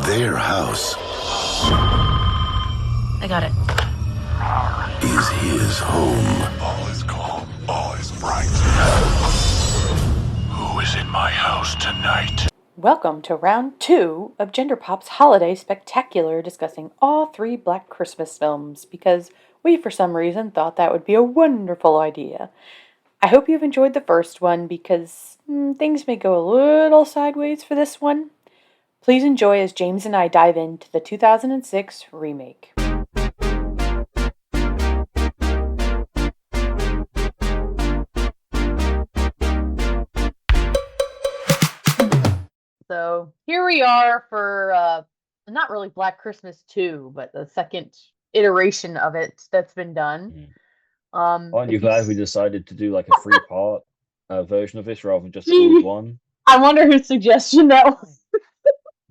Their house I got it. is his home. All is calm, all is bright. Who is in my house tonight? Welcome to round 2 of Gender Pop's Holiday Spectacular, discussing all 3 Black Christmas films, because we, for some reason, thought that would be a wonderful idea. I hope you've enjoyed the first one, because things may go a little sideways for this one. Please enjoy as James and I dive into the 2006 remake. So here we are for not really Black Christmas 2, but the second iteration of it that's been done. Aren't you if glad s- we decided to do like a three-part version of this rather than just all as one? I wonder whose suggestion that was.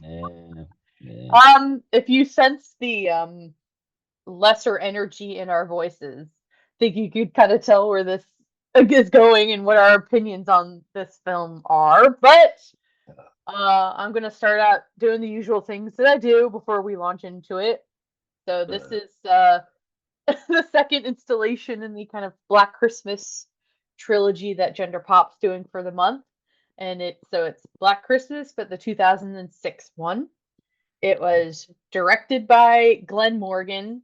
Yeah. If you sense the lesser energy in our voices, I think you could kind of tell where this is going and what our opinions on this film are. But I'm gonna start out doing the usual things that I do before we launch into it. So this is the second installation in the kind of Black Christmas trilogy that Gender Pop's doing for the month. And it's Black Christmas, but the 2006 one. It was directed by Glenn Morgan,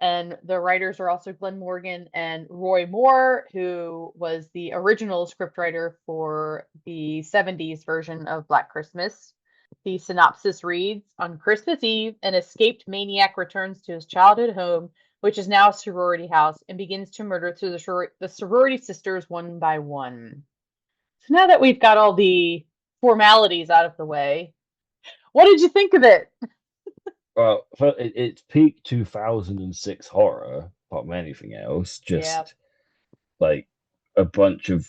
and the writers are also Glenn Morgan and Roy Moore, who was the original scriptwriter for the 70s version of Black Christmas. The synopsis reads, on Christmas Eve, an escaped maniac returns to his childhood home, which is now a sorority house, and begins to murder through the sorority sisters one by one. So now that we've got all the formalities out of the way, what did you think of it? Well, it's peak 2006 horror, apart from anything else. Yeah. Just like a bunch of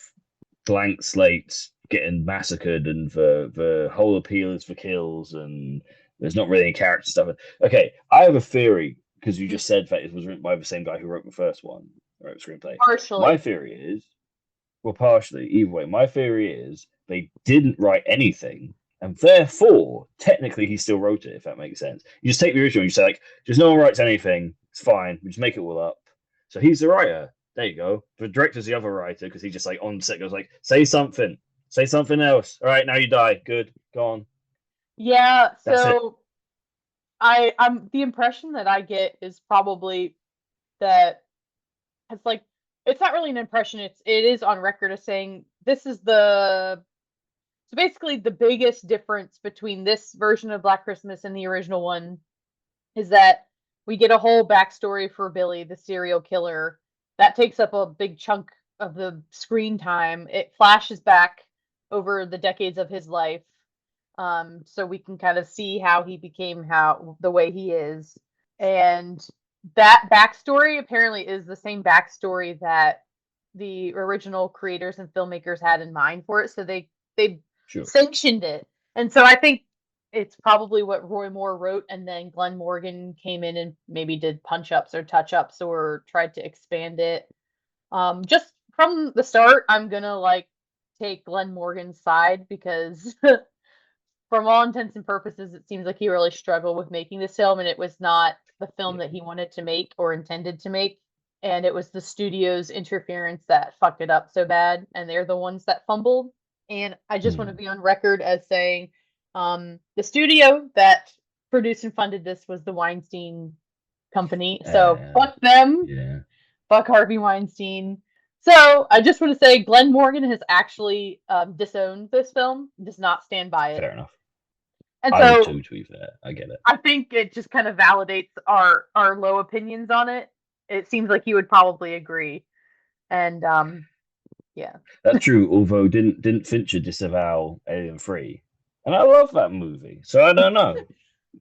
blank slates getting massacred, and the whole appeal is for kills, and there's not really any character stuff. Okay, I have a theory because you just said that it was written by the same guy who wrote the first one, wrote the screenplay. Partially. My theory is, well, partially, either way, my theory is they didn't write anything, and therefore, technically, he still wrote it, if that makes sense. You just take the original and you say, like, just no one writes anything, it's fine, we just make it all up. So he's the writer. There you go. The director's the other writer, because he just, like, on set goes, like, say something else. All right, now you die. Good, go on. Yeah, That's it. so I'm the impression that I get is probably that it's not really an impression, it is on record as saying this is so basically the biggest difference between this version of Black Christmas and the original one is that we get a whole backstory for Billy, the serial killer. That takes up a big chunk of the screen time. It flashes back over the decades of his life. So we can kind of see how he became the way he is. And that backstory apparently is the same backstory that the original creators and filmmakers had in mind for it. So they Sure. sanctioned it. And so I think it's probably what Roy Moore wrote, and then Glenn Morgan came in and maybe did punch-ups or touch-ups or tried to expand it. Just from the start, I'm gonna take Glenn Morgan's side, because from all intents and purposes, it seems like he really struggled with making this film, and it was not the film that he wanted to make or intended to make. And it was the studio's interference that fucked it up so bad, and they're the ones that fumbled. And I just want to be on record as saying the studio that produced and funded this was the Weinstein Company. So fuck them. Yeah. Fuck Harvey Weinstein. So I just want to say Glenn Morgan has actually disowned this film, does not stand by it. Fair enough. And I so would too, to be fair. I get it. I think it just kind of validates our low opinions on it. It seems like you would probably agree. And yeah. That's true, although didn't Fincher disavow Alien 3? And I love that movie. So I don't know.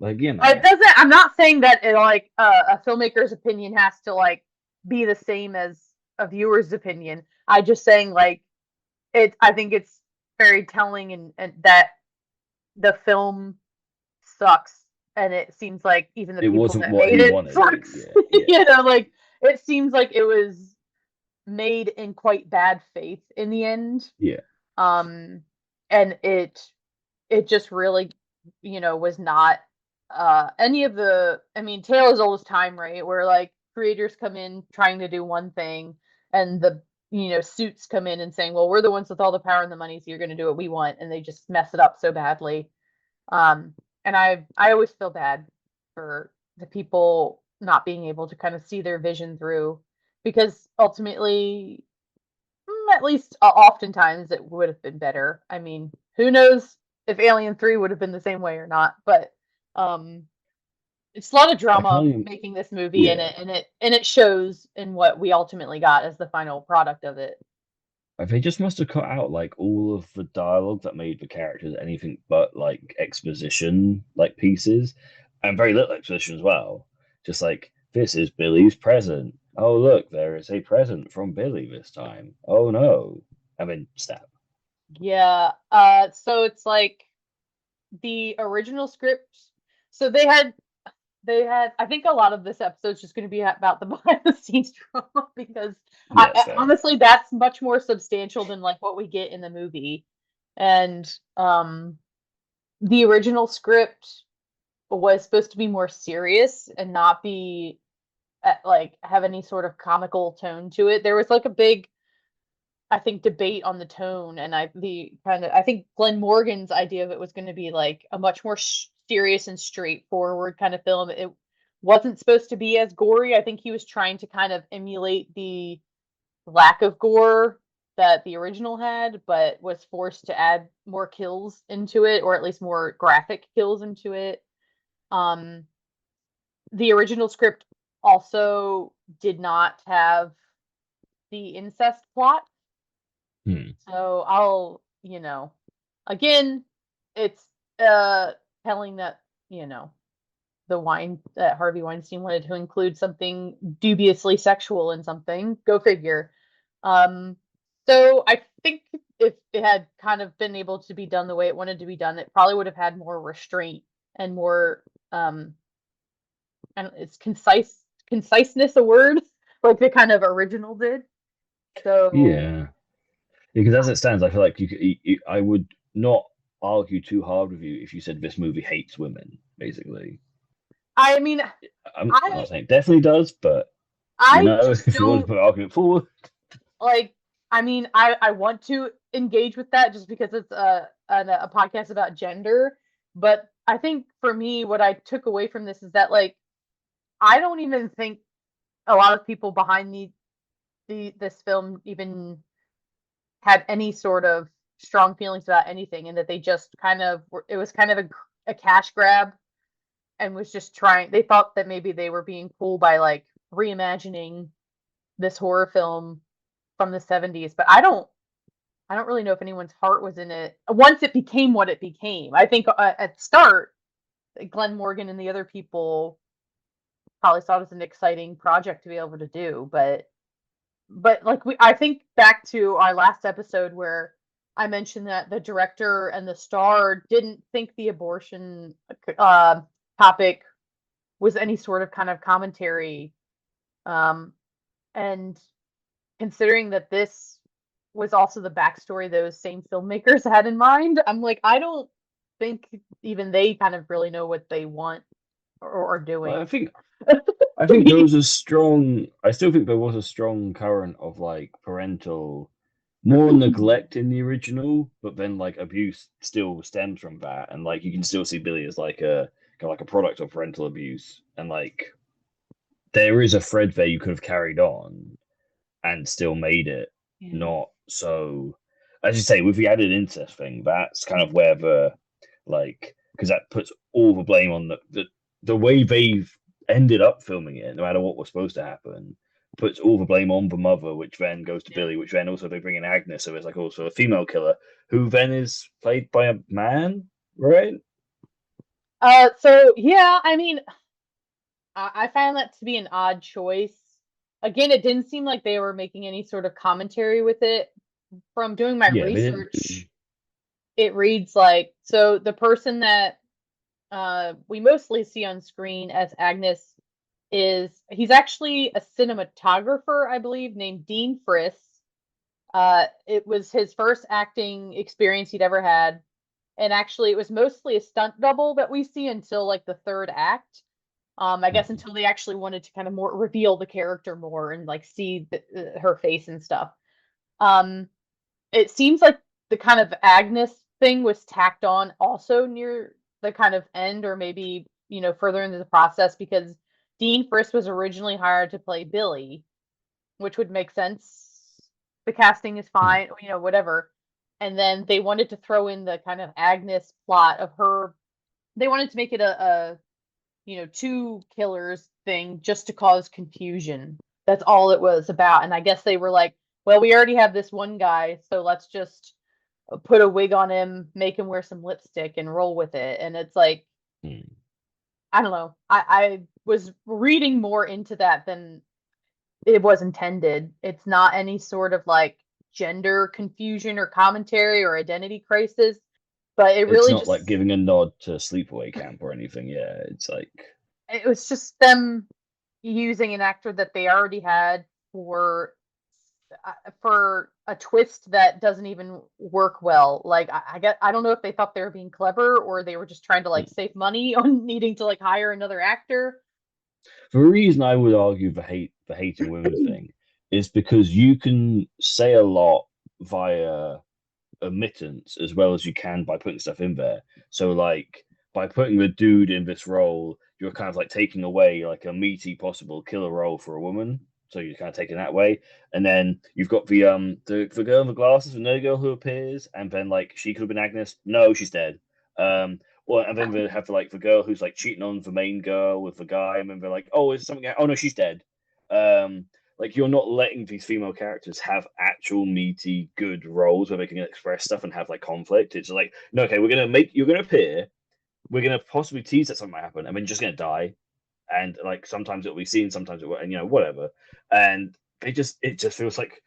Like, you know. It doesn't. I'm not saying that a filmmaker's opinion has to be the same as a viewer's opinion. I'm just saying I think it's very telling and that the film sucks, and it seems like even the It people wasn't that what made he it wanted. sucks. Yeah. It seems like it was made in quite bad faith in the end. Yeah. And it just really, was not any of the, I mean, tale as old as time, right? Where like creators come in trying to do one thing, and the suits come in and saying, "Well, we're the ones with all the power and the money, so you're going to do what we want," and they just mess it up so badly. Um, and I always feel bad for the people not being able to kind of see their vision through, because ultimately, at least oftentimes it would have been better. I mean, who knows if Alien 3 would have been the same way or not, but um it's a lot of I can drama only, making this movie, and yeah. it shows in what we ultimately got as the final product of it. They just must have cut out like all of the dialogue that made the characters anything but like exposition like pieces, and very little exposition as well. Just like this is Billy's present. Oh look, there is a present from Billy this time. Oh no. I mean stab. Yeah. So it's like the original script. So they had I think a lot of this episode's just going to be about the behind the scenes drama, because Yeah, it's fair. honestly that's much more substantial than like what we get in the movie. And the original script was supposed to be more serious and not be like have any sort of comical tone to it. There was like a big, I think, debate on the tone, and I think Glenn Morgan's idea of it was going to be like a much more serious and straightforward kind of film. It wasn't supposed to be as gory. I think he was trying to kind of emulate the lack of gore that the original had, but was forced to add more kills into it, or at least more graphic kills into it. Um, the original script also did not have the incest plot. Hmm. So again, it's uh telling that, you know, the wine that Harvey Weinstein wanted to include something dubiously sexual in something. Go figure. Um so I think if it had kind of been able to be done the way it wanted to be done, it probably would have had more restraint and more and it's conciseness a word, like the kind of original did. So Yeah. Because as it stands, I feel like I would not argue too hard with you if you said this movie hates women, basically. I mean, I'm I not saying it definitely does, but I just if you want to don't put an argument forward, like. I mean, I want to engage with that just because it's a podcast about gender, but I think for me, what I took away from this is that like I don't even think a lot of people behind this film even had any sort of strong feelings about anything, and that they just kind of it was kind of a cash grab, and was just trying. They thought that maybe they were being cool by like reimagining this horror film from the 70s, but I don't really know if anyone's heart was in it once it became what it became. I think at start, Glenn Morgan and the other people probably saw it as an exciting project to be able to do, but like I think back to our last episode where I mentioned that the director and the star didn't think the abortion uh, topic was any sort of kind of commentary. Um, and considering that this was also the backstory those same filmmakers had in mind, I'm like, I don't think even they kind of really know what they want or are well, doing. I To think there me, was a strong. I still think there was a strong current of like parental more neglect in the original, but then like abuse still stems from that, and like you can still see Billy as like a kind of like a product of parental abuse, and like there is a thread there you could have carried on and still made it yeah. not so. As you say, with the added incest thing, that's kind of where the like because that puts all the blame on the way they've ended up filming it, no matter what was supposed to happen, puts all the blame on the mother, which then goes to Yeah. Billy, which then also they bring in Agnes, so it's like also a female killer who then is played by a man, right? So yeah, I mean, I found that to be an odd choice. Again, it didn't seem like they were making any sort of commentary with it. From doing my Yeah, they didn't. research, it reads like, so the person that we mostly see on screen as Agnes he's actually a cinematographer, I believe, named Dean Friss. It was his first acting experience he'd ever had. and actually it was mostly a stunt double that we see until like the third act. I guess until they actually wanted to kind of more reveal the character more and like see her face and stuff. Um, it seems like the kind of Agnes thing was tacked on also near the kind of end, or maybe further into the process, because Dean Frist was originally hired to play Billy, which would make sense. The casting is fine, whatever. And then they wanted to throw in the kind of Agnes plot of her. They wanted to make it a two killers thing just to cause confusion. That's all it was about. And I guess they were like, well, we already have this one guy, so let's just put a wig on him, make him wear some lipstick, and roll with it. And it's like, I don't know. I was reading more into that than it was intended. It's not any sort of like gender confusion or commentary or identity crisis, but it It's really not just like giving a nod to Sleepaway Camp or anything. Yeah, it's like it was just them using an actor that they already had for a twist that doesn't even work well. Like I don't know if they thought they were being clever or they were just trying to like save money on needing to like hire another actor. the reason I would argue the hating women thing is because you can say a lot via omittance as well as you can by putting stuff in there. So like by putting the dude in this role, you're kind of like taking away like a meaty possible killer role for a woman. So you're kind of taking that way, and then you've got the girl in the glasses, the no girl who appears, and then like she could have been Agnes. No, she's dead. Well, and then they have like the girl who's like cheating on the main girl with the guy, and then they're like, oh, is something? Oh no, she's dead. Like you're not letting these female characters have actual meaty good roles where they can express stuff and have like conflict. It's like, no, okay, you're gonna appear, we're gonna possibly tease that something might happen, and then you're just gonna die. And like sometimes it'll be seen, sometimes it will, and whatever. And it just feels like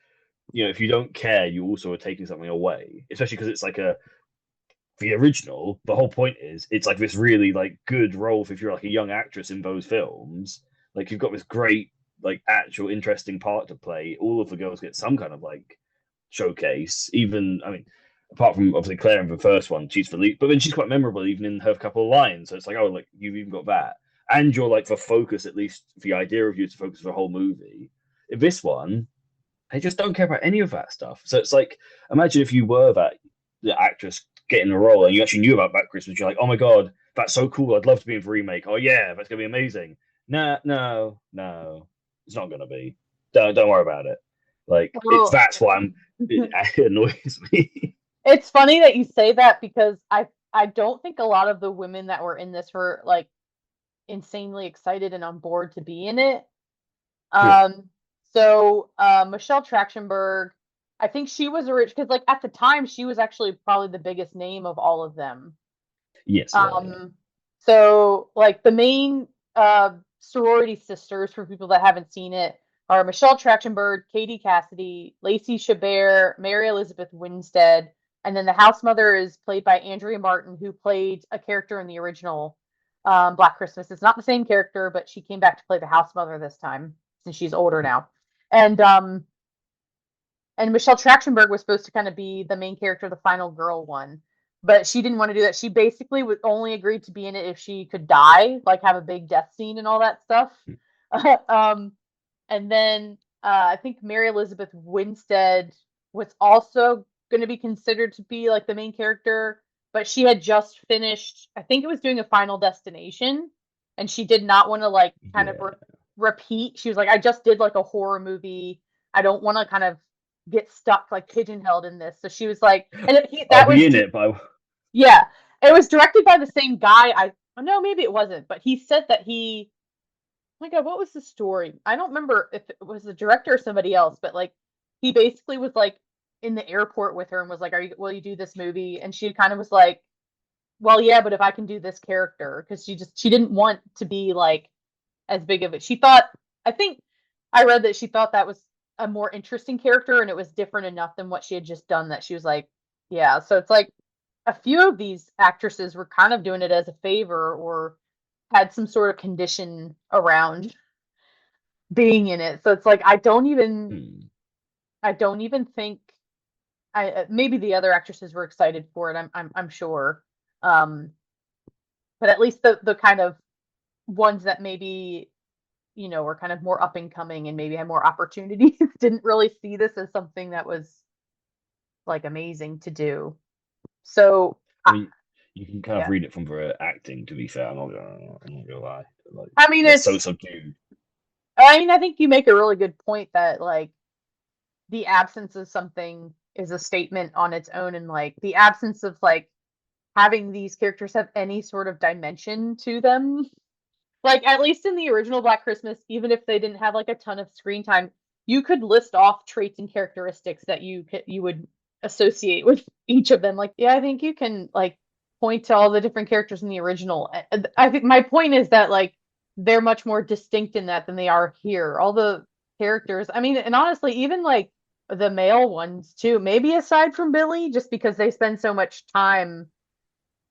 if you don't care, you also are taking something away, especially because it's like the original. The whole point is it's like this really like good role if you're like a young actress in those films. Like you've got this great like actual interesting part to play. All of the girls get some kind of like showcase. Even I mean, apart from obviously Claire in the first one, she's the lead, but then she's quite memorable even in her couple of lines. So it's like, oh, like you've even got that, and you're like the focus, at least the idea of you to focus the whole movie. In this one, they just don't care about any of that stuff. So it's like, imagine if you were the actress getting a role and you actually knew about Black Christmas. You're like, oh my god, that's so cool. I'd love to be in the remake. Oh yeah, that's gonna be amazing. Nah, no, it's not gonna be. Don't worry about it. Like Well, that's why it annoys me. it's funny that you say that because I don't think a lot of the women that were in this were like insanely excited and on board to be in it. Yeah. So Michelle Trachtenberg, I think she was original because like at the time she was actually probably the biggest name of all of them. Yes. So like the main sorority sisters for people that haven't seen it are Michelle Trachtenberg, Katie Cassidy, Lacey Chabert, Mary Elizabeth Winstead, and then the house mother is played by Andrea Martin, who played a character in the original Black Christmas. It's not the same character, but she came back to play the house mother this time since she's older now. And Michelle Trachtenberg was supposed to kind of be the main character, the final girl one, but she didn't want to do that. She basically would only agreed to be in it if she could die, like have a big death scene and all that stuff. um, and then I think Mary Elizabeth Winstead was also going to be considered to be like the main character, but she had just finished. I think it was doing a Final Destination, and she did not want to like kind of repeat. She was like, I just did like a horror movie. I don't want to kind of get stuck like pigeonholed in this. So she was like, and I'll be in it, but yeah, it was directed by the same guy. No, maybe it wasn't, but he said that he. Oh my God, what was the story? I don't remember if it was the director or somebody else, but like he basically was like in the airport with her and was like, will you do this movie? And she kind of was like, well, yeah, but if I can do this character, because she didn't want to be like as big of it. She thought, I think I read that she thought that was a more interesting character and it was different enough than what she had just done that she was like, yeah. So it's like a few of these actresses were kind of doing it as a favor or had some sort of condition around being in it. So it's like I don't even think maybe the other actresses were excited for it. I'm sure. Um, but at least the kind of ones that maybe were kind of more up and coming and maybe had more opportunities didn't really see this as something that was like amazing to do. So I mean, you can kind of yeah, read it from the acting. To be fair, I'm not gonna lie. Like, I mean they're so it's. subdued. I mean, I think you make a really good point that like the absence of something is a statement on its own, and like the absence of like having these characters have any sort of dimension to them. Like at least in the original Black Christmas, even if they didn't have like a ton of screen time, you could list off traits and characteristics that you would associate with each of them. Like, yeah, I think you can like point to all the different characters in the original. I think my point is that like they're much more distinct in that than they are here. All the characters, I mean, and honestly, even like the male ones too, maybe aside from Billy, just because they spend so much time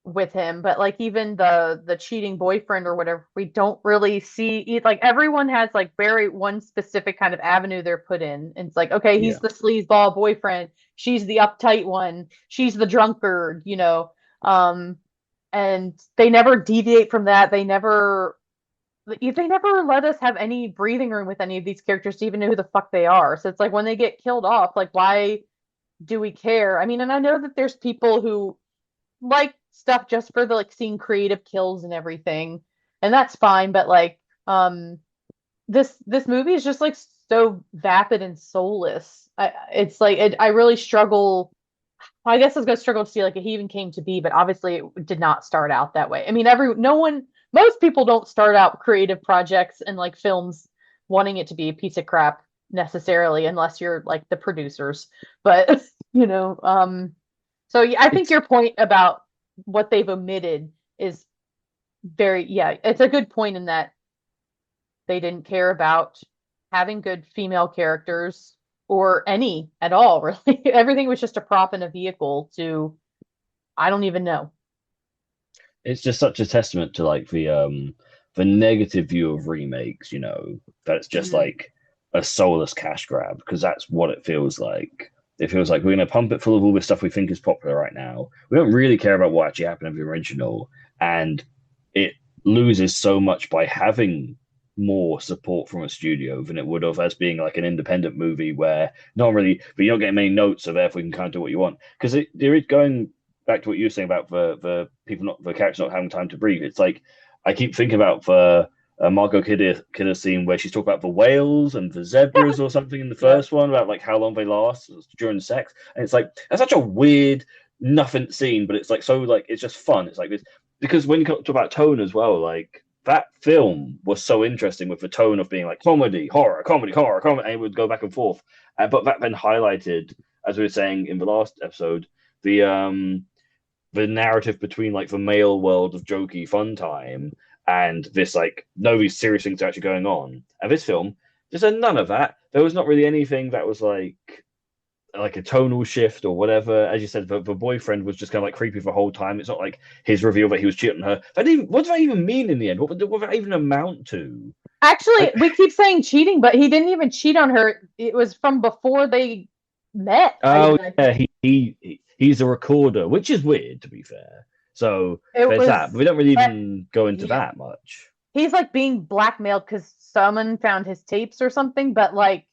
with him, but like even the cheating boyfriend or whatever, we don't really see like everyone has like very one specific kind of avenue they're put in. And it's like, okay, he's Yeah, the sleazeball boyfriend, she's the uptight one, she's the drunkard, and they never deviate from that. They never let us have any breathing room with any of these characters to even know who the fuck they are. So it's like when they get killed off, like why do we care? I mean, and I know that there's people who like stuff just for the like seeing creative kills and everything, and that's fine. But like, this movie is just like so vapid and soulless. It's like I really struggle. I guess I was gonna struggle to see like he even came to be, but obviously it did not start out that way. I mean, no one, most people don't start out creative projects and like films wanting it to be a piece of crap necessarily, unless you're like the producers. But so yeah, I think it's your point about what they've omitted is yeah, it's a good point in that they didn't care about having good female characters or any at all, really. Everything was just a prop in a vehicle to, I don't even know. it's just such a testament to like the negative view of remakes. That it's just Mm. like a soulless cash grab because that's what it feels like. It feels like we're going to pump it full of all this stuff we think is popular right now. We don't really care about what actually happened in the original, and it loses so much by having more support from a studio than it would have as being like an independent movie where not really, but you're not getting many notes, so therefore you can kind of do what you want. Because there is going back to what you were saying about the people not the characters not having time to breathe. It's like I keep thinking about the Margot Kidder scene where she's talking about the whales and the zebras or something in the Yeah. first one about like how long they last during sex, and it's like that's such a weird nothing scene, but it's like so like it's just fun. It's like this because when you talk about tone as well, like that film was so interesting with the tone of being like comedy, horror, comedy, horror, comedy, and it would go back and forth. But that then highlighted, as we were saying in the last episode, the narrative between like the male world of jokey fun time and this like no these serious things are actually going on. And this film, there's none of that. There was not really anything that was like a tonal shift or whatever. As you said, the boyfriend was just kind of like creepy the whole time. It's not like his reveal that he was cheating on her. What did that even mean in the end? What did that even amount to? Actually, Like, we keep saying cheating, but he didn't even cheat on her. It was from before they met. oh I yeah, think he's a recorder, which is weird to be fair. So it there's that, was. but we don't really But even go into yeah, that much. he's like being blackmailed because someone found his tapes or something. But like,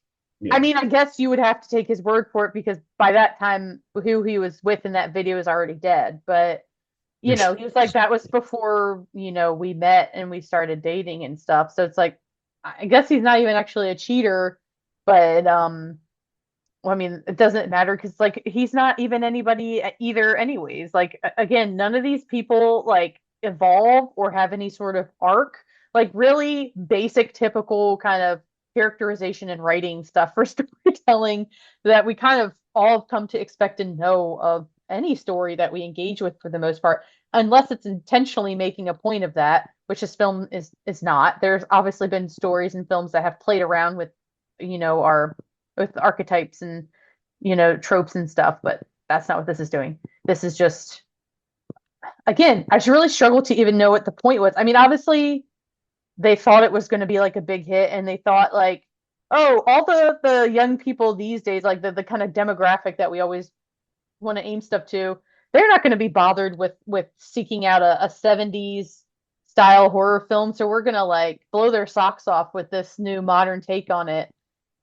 I Yeah. mean, I guess you would have to take his word for it because by that time, who he was with in that video is already dead. But he was like, that was before we met and we started dating and stuff. So it's like, I guess he's not even actually a cheater, but well, I mean, it doesn't matter because like he's not even anybody either, anyways. Like again, none of these people like evolve or have any sort of arc. Like really basic, typical kind of characterization and writing stuff for storytelling that we kind of all have come to expect and know of any story that we engage with for the most part, unless it's intentionally making a point of that, which this film is not. There's obviously been stories and films that have played around with, our with archetypes and tropes and stuff, but that's not what this is doing. This is just, again, I just really struggle to even know what the point was. I mean, obviously they thought it was going to be like a big hit, and they thought like, oh, all the young people these days, like the kind of demographic that we always want to aim stuff to, they're not going to be bothered with seeking out a 70s style horror film. So we're going to like blow their socks off with this new modern take on it.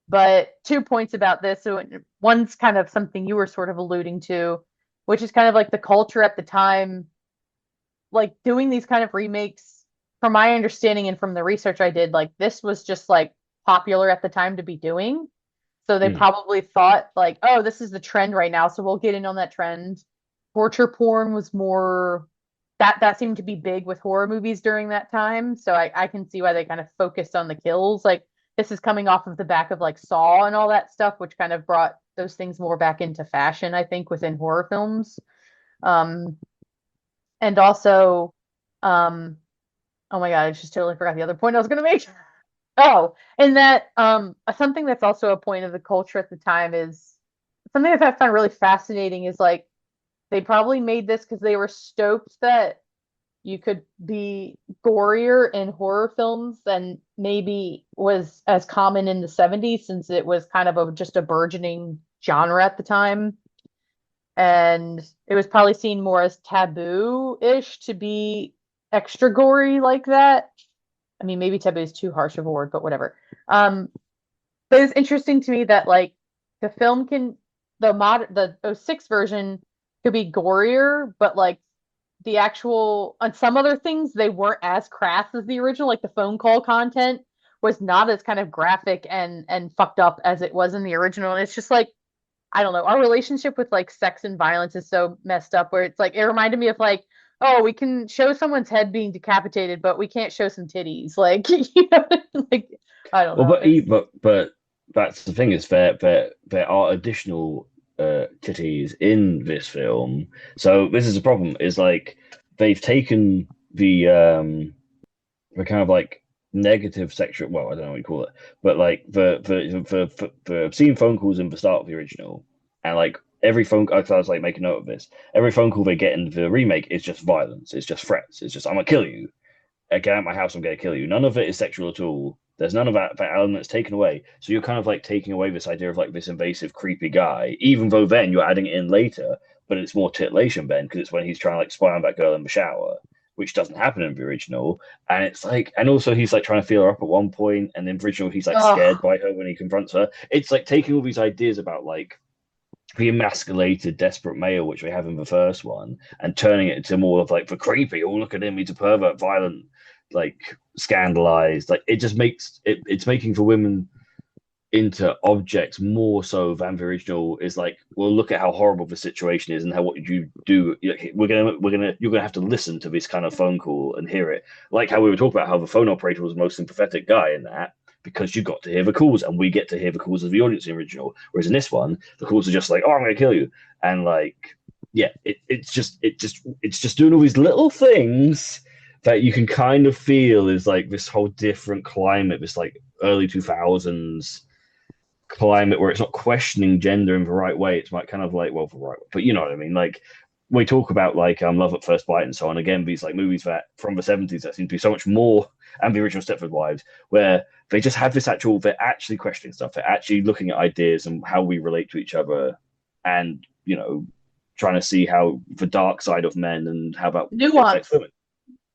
But 2 points about this. So one's kind of something you were sort of alluding to, which is kind of like the culture at the time, like doing these kind of remakes. From my understanding and from the research I did, like this was just like popular at the time to be doing. So they Mm. probably thought like, oh, this is the trend right now, so we'll get in on that trend. Torture porn was more that seemed to be big with horror movies during that time. So I can see why they kind of focused on the kills. Like this is coming off of the back of like Saw and all that stuff, which kind of brought those things more back into fashion, I think, within horror films. Um, and also, um, oh my God, I just totally forgot the other point I was gonna make. Oh, and that something that's also a point of the culture at the time is something that I found really fascinating is like they probably made this because they were stoked that you could be gorier in horror films than maybe was as common in the 70s since it was kind of just a burgeoning genre at the time. And it was probably seen more as taboo-ish to be extra gory like that. I mean, maybe taboo is too harsh of a word, but whatever. Um, but it's interesting to me that like the film can the '06 version could be gorier, but like the actual on some other things they weren't as crass as the original. Like the phone call content was not as kind of graphic and fucked up as it was in the original. And it's just like I don't know, our relationship with like sex and violence is so messed up where it's like it reminded me of like, oh, we can show someone's head being decapitated, but we can't show some titties. Like, you know, like I don't Well, know. It's but that's the thing is there are additional titties in this film. So this is a problem. Is like they've taken the kind of like negative sexual. Well, I don't know what you call it, but like the obscene phone calls in the start of the original, and like every phone. I was like making note of this. Every phone call they get in the remake is just violence. It's just threats. It's just I'm gonna kill you. Get out of my house, I'm going to kill you. None of it is sexual at all. There's none of that elements taken away. So you're kind of like taking away this idea of like this invasive, creepy guy, even though then you're adding it in later, but it's more titillation then because it's when he's trying to like spy on that girl in the shower, which doesn't happen in the original. And it's like, and also he's like trying to feel her up at one point, and in the original he's like scared oh by her when he confronts her. It's like taking all these ideas about like the emasculated, desperate male, which we have in the first one, and turning it into more of like the creepy, oh look at him, he's a pervert, violent, like scandalized. Like it just makes it's making for women into objects more so than the original is like, well, look at how horrible the situation is and how what you do. You're gonna have to listen to this kind of phone call and hear it. Like how we were talking about how the phone operator was the most sympathetic guy in that because you got to hear the calls and we get to hear the calls of the audience in the original. Whereas in this one, the calls are just like, oh, I'm gonna kill you. And like, yeah, it's just doing all these little things that you can kind of feel is like this whole different climate, this like early 2000s climate where it's not questioning gender in the right way. It's like kind of like, well, the right, but you know what I mean. Like we talk about like Love at First Bite and so on. Again, these like movies that from the 70s that seem to be so much more, and the original Stepford Wives, where they just have this actual. They're actually questioning stuff. They're actually looking at ideas and how we relate to each other, and you know, trying to see how the dark side of men and how about it affects nuance. women.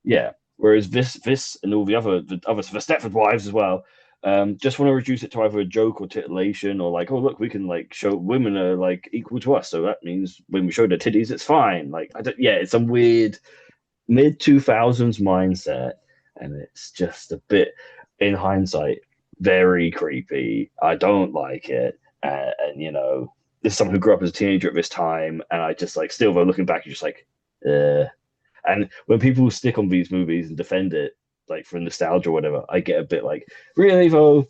Yeah. Whereas this and all the Stepford Wives as well, just want to reduce it to either a joke or titillation or like, oh look, we can like show women are like equal to us, so that means when we show their titties, it's fine. Like, yeah, it's some weird mid 2000s mindset, and it's just a bit, in hindsight, very creepy. I don't like it, and you know, this is someone who grew up as a teenager at this time, and I just like still though looking back, you're just like, and when people stick on these movies and defend it, like for nostalgia or whatever, I get a bit like, really though?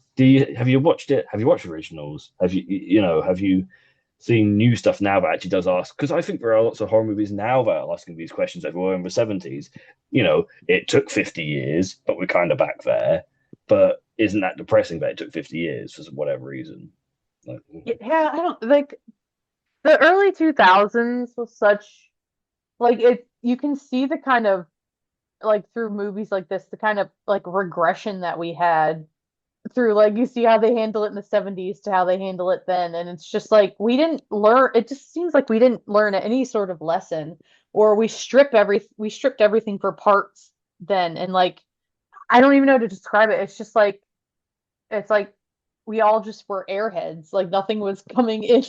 Have you watched it? Have you watched originals? Have you seen new stuff now that actually does ask? Because I think there are lots of horror movies now that are asking these questions that were in the 70s. You know, it took 50 years, but we're kind of back there. But isn't that depressing that it took 50 years for whatever reason? Like, Yeah, I don't like the early 2000s was such like it you can see the kind of like through movies like this, the kind of like regression that we had through like you see how they handle it in the 70s to how they handle it then, and it's just like we didn't learn. It just seems like we didn't learn any sort of lesson, or we stripped everything for parts then, and like I don't even know how to describe it. It's just like it's like we all just were airheads. Like nothing was coming in,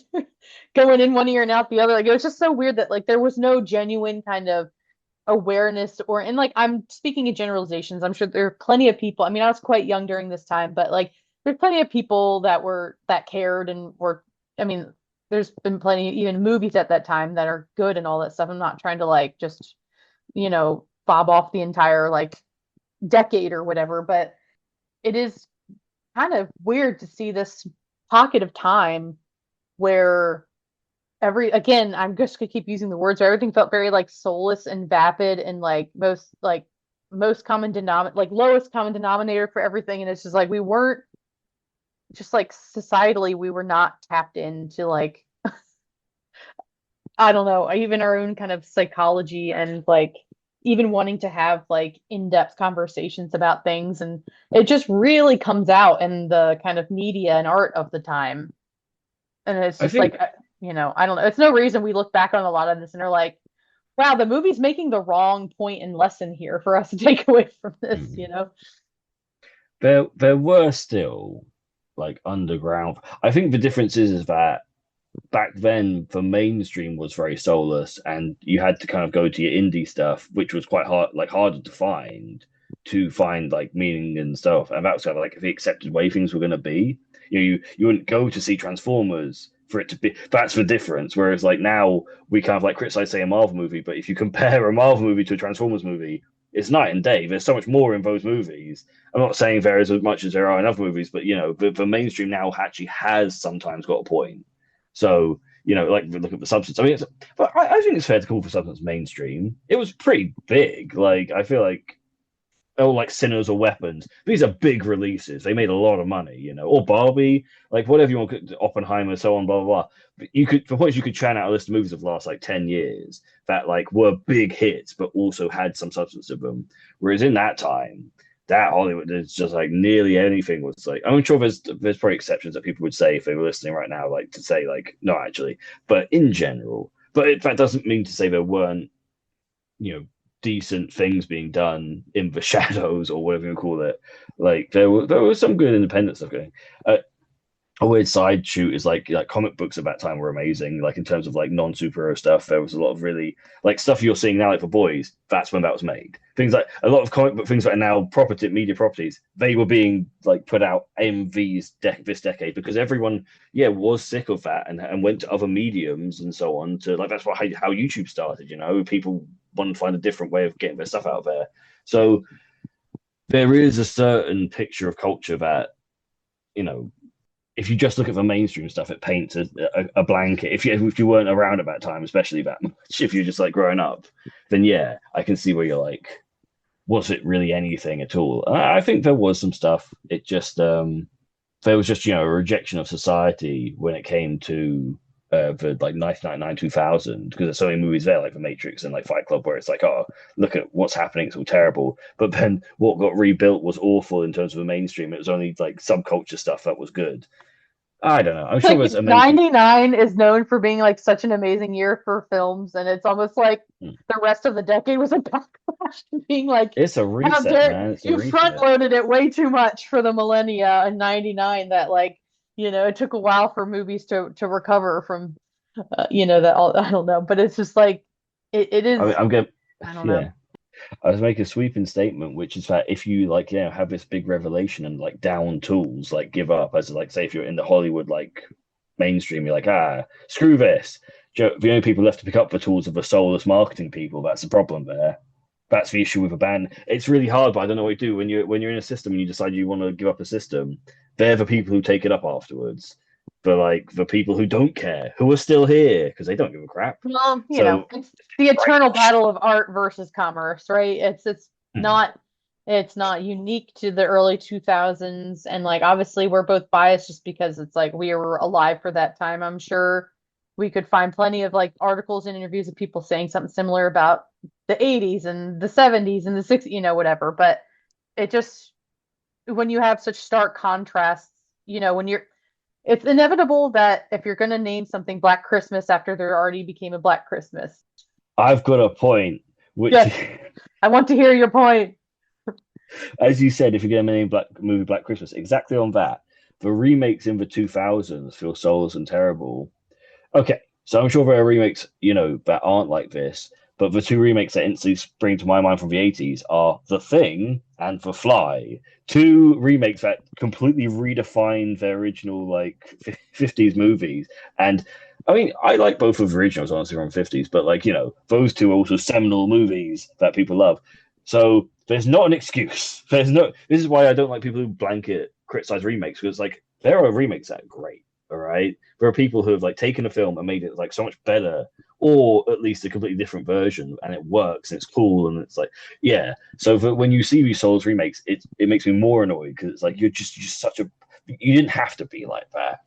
going in one ear and out the other. Like it was just so weird that like there was no genuine kind of awareness, or and like I'm speaking in generalizations. I'm sure there are plenty of people. I mean, I was quite young during this time, but like there's plenty of people that cared and were. I mean, there's been plenty even movies at that time that are good and all that stuff. I'm not trying to like just bob off the entire like decade or whatever, but it is kind of weird to see this pocket of time where again, I'm just gonna keep using the words, where everything felt very like soulless and vapid and most common denominator, like lowest common denominator for everything. And it's just like we weren't, just like societally we were not tapped into like I don't know, even our own kind of psychology, and like even wanting to have like in-depth conversations about things. And it just really comes out in the kind of media and art of the time. And it's I just think like, I don't know. It's no reason we look back on a lot of this and are like, wow, the movie's making the wrong point and lesson here for us to take away from this. there were still like underground. I think the difference is that back then the mainstream was very soulless, and you had to kind of go to your indie stuff, which was quite hard, like harder to find like meaning and stuff. And that was kind of like the accepted way things were going to be. You wouldn't go to see Transformers for it to be. That's the difference. Whereas like now we kind of like criticize, say, a Marvel movie, but if you compare a Marvel movie to a Transformers movie, it's night and day. There's so much more in those movies. I'm not saying there is as much as there are in other movies, but the mainstream now actually has sometimes got a point. So like look at the Substance. I mean, but I think it's fair to call for Substance mainstream. It was pretty big. Like I feel like like Sinners or Weapons. These are big releases. They made a lot of money, or Barbie, like whatever you want, Oppenheimer, so on, blah blah blah. But for points, you could churn out a list of movies of the last like 10 years that like were big hits, but also had some substance to them. Whereas in that time, that Hollywood, there's just like nearly anything was like. I'm sure there's probably exceptions that people would say if they were listening right now, like to say like no, actually, but in general. But that doesn't mean to say there weren't, decent things being done in the shadows or whatever you call it. Like there was some good independent stuff going. A weird side shoot is like comic books at that time were amazing. Like in terms of like non-superhero stuff, there was a lot of really like stuff you're seeing now like for boys. That's when that was made. Things like a lot of comic book things that are now media properties. They were being like put out in this decade because everyone was sick of that and went to other mediums and so on to like that's how YouTube started. People want to find a different way of getting their stuff out there. So there is a certain picture of culture that if you just look at the mainstream stuff, it paints a blanket. If you weren't around at that time, especially that much, if you're just like growing up, then I can see where you're like, was it really anything at all? I think there was some stuff. It just there was just a rejection of society when it came to the like 1999 2000, because there's so many movies there like The Matrix and like Fight Club where it's like, oh, look at what's happening, it's all terrible. But then what got rebuilt was awful in terms of the mainstream. It was only like subculture stuff that was good. I don't know. I'm sure there's amazing. 99 is known for being like such an amazing year for films, and it's almost like the rest of the decade was a backlash to being like, it's a reset, man. You front loaded it way too much for the millennia in 99 that like, it took a while for movies to recover from, that all, I don't know, but it's just like, it is. I'm going. I don't know. I was making a sweeping statement, which is that if you like, have this big revelation and like down tools, like give up, as like say if you're in the Hollywood like mainstream, you're like, screw this. The only people left to pick up the tools are the soulless marketing people. That's the problem there. That's the issue with a band. It's really hard, but I don't know what you do when you're in a system and you decide you want to give up a system. They're the people who take it up afterwards. But like the people who don't care, who are still here because they don't give a crap. Well, it's the eternal battle of art versus commerce, right? It's not unique to the early 2000s, and like obviously we're both biased just because it's like we were alive for that time. I'm sure we could find plenty of like articles and interviews of people saying something similar about the 80s and the 70s and the 60s, whatever. But it just when you have such stark contrasts, when it's inevitable that if you're going to name something Black Christmas after there already became a Black Christmas. I've got a point, which, Yes, I want to hear your point. as you said, if you're going to name movie Black Christmas, exactly on that, the remakes in the 2000s feel soulless and terrible. Okay, so I'm sure there are remakes, that aren't like this, but the two remakes that instantly spring to my mind from the 80s are The Thing and The Fly. Two remakes that completely redefined their original, 50s movies. And I mean, I like both of the originals, honestly, from 50s, but, those two are also seminal movies that people love. So there's not an excuse. This is why I don't like people who blanket criticize remakes, because, there are remakes that are great. All right, there are people who have taken a film and made it so much better, or at least a completely different version, and it works and it's cool and it's yeah. So when you see these Souls remakes, it makes me more annoyed, because it's you're just such a, you didn't have to be like that.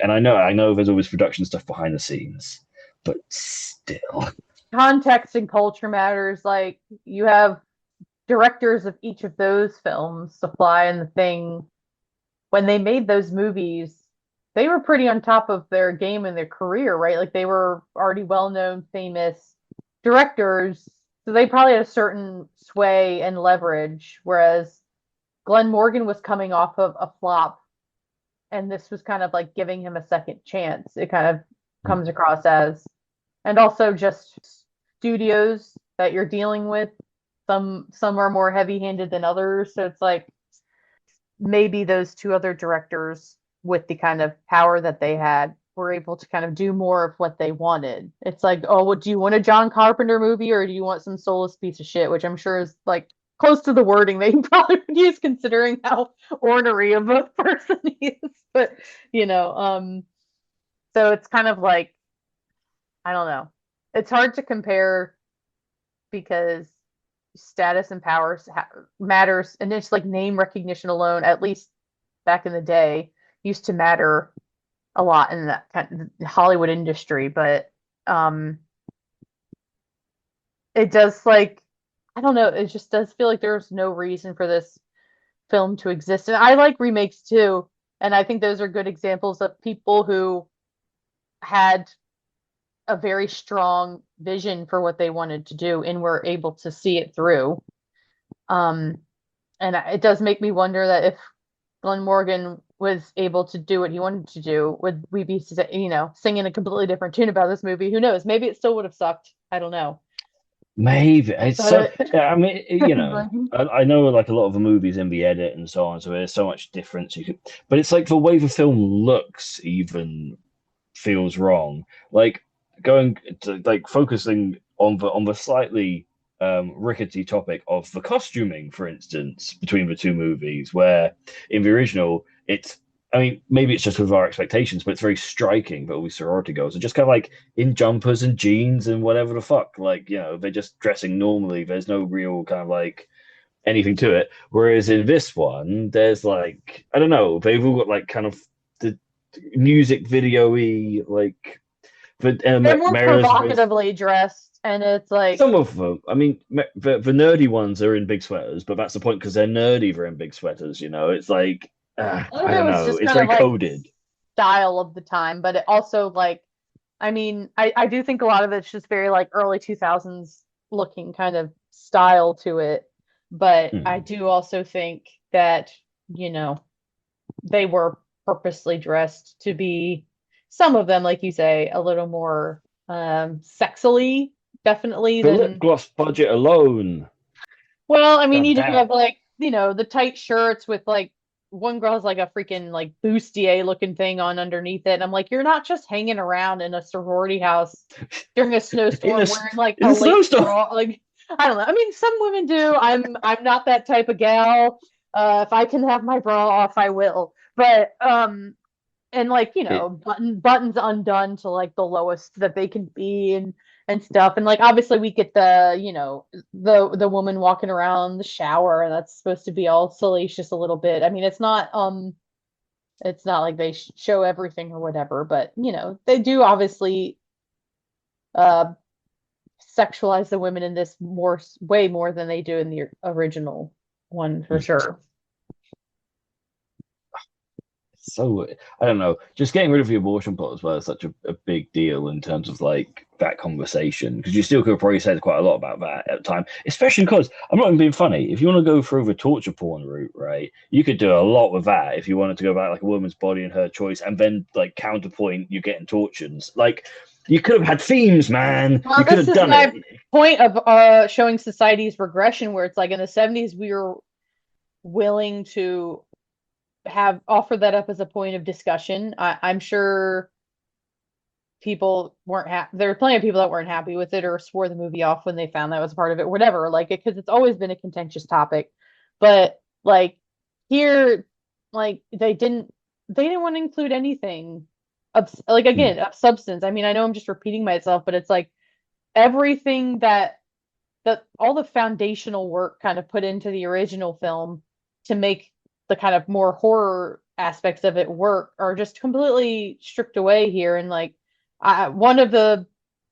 And I know there's always production stuff behind the scenes, but still. Context and culture matters. Like, you have directors of each of those films, The Fly and The Thing, when they made those movies, they were pretty on top of their game in their career, right? Like, they were already well-known, famous directors, so they probably had a certain sway and leverage, whereas Glenn Morgan was coming off of a flop, and this was kind of giving him a second chance. It kind of comes across as, and also just studios that you're dealing with. Some are more heavy-handed than others, so it's maybe those two other directors with the kind of power that they had were able to kind of do more of what they wanted. It's oh, well, do you want a John Carpenter movie, or do you want some soulless piece of shit, which I'm sure is close to the wording they probably would use, considering how ornery of a person he is. But so it's kind of I don't know. It's hard to compare, because status and power matters, and it's name recognition alone, at least back in the day, used to matter a lot in that kind of Hollywood industry. But it does I don't know, it just does feel like there's no reason for this film to exist. And I like remakes too, and I think those are good examples of people who had a very strong vision for what they wanted to do and were able to see it through. And it does make me wonder that if Glenn Morgan was able to do what he wanted to do, would we be, singing a completely different tune about this movie? Who knows? Maybe it still would have sucked. I don't know. Maybe it's so. But I mean, I know a lot of the movies in the edit and so on, so there's so much difference. But it's the way the film looks even feels wrong. Going to focusing on the slightly rickety topic of the costuming, for instance, between the two movies, where in the original it's, I mean, maybe it's just with our expectations, but it's very striking that all these sorority girls are just kind of in jumpers and jeans and whatever the fuck. They're just dressing normally. There's no real kind of anything to it. Whereas in this one, there's I don't know, they've all got kind of the music video-y, but they're more provocatively dressed, and it's some of them. I mean, the nerdy ones are in big sweaters, but that's the point, because they're nerdy. They're in big sweaters. It's I don't know. It's very coded. Style of the time, but it also I mean, I do think a lot of it's just very early 2000s looking kind of style to it. But I do also think that, they were purposely dressed to be, some of them, like you say, a little more sexily, definitely, The than lip gloss budget alone. well, I mean, God you do damn. have the tight shirts with one girl has a freaking bustier looking thing on underneath it, and I'm you're not just hanging around in a sorority house during a snowstorm wearing in a a lace snowstorm. bra. I don't know. I mean, some women do. I'm not that type of gal. If I can have my bra off, I will. But and buttons undone to the lowest that they can be, and stuff, and obviously we get the woman walking around the shower, and that's supposed to be all salacious a little bit. I mean, it's not like they show everything or whatever, but they do obviously uh sexualize the women in this way more than they do in the original one, for sure. So I don't know. Just getting rid of the abortion plot as well is such a big deal in terms of like that conversation because you still could have probably said quite a lot about that at the time, especially because I'm not even being funny. If you want to go through the torture porn route, right, you could do a lot with that if you wanted to go about like a woman's body and her choice, and then like counterpoint you getting tortured. Like you could have had themes, man. Well, You could this have is done my it. point of showing society's regression, where it's like in the 70s we were willing to have offer that up as a point of discussion. I'm sure people weren't happy. There were plenty of people that weren't happy with it or swore the movie off when they found that was part of it, whatever. Like it, because it's always been a contentious topic. But like here, like they didn't want to include anything of like Hmm. again of substance. I mean, I know I'm just repeating myself, but it's like everything that all the foundational work kind of put into the original film to make the kind of more horror aspects of it work are just completely stripped away here. And like one of the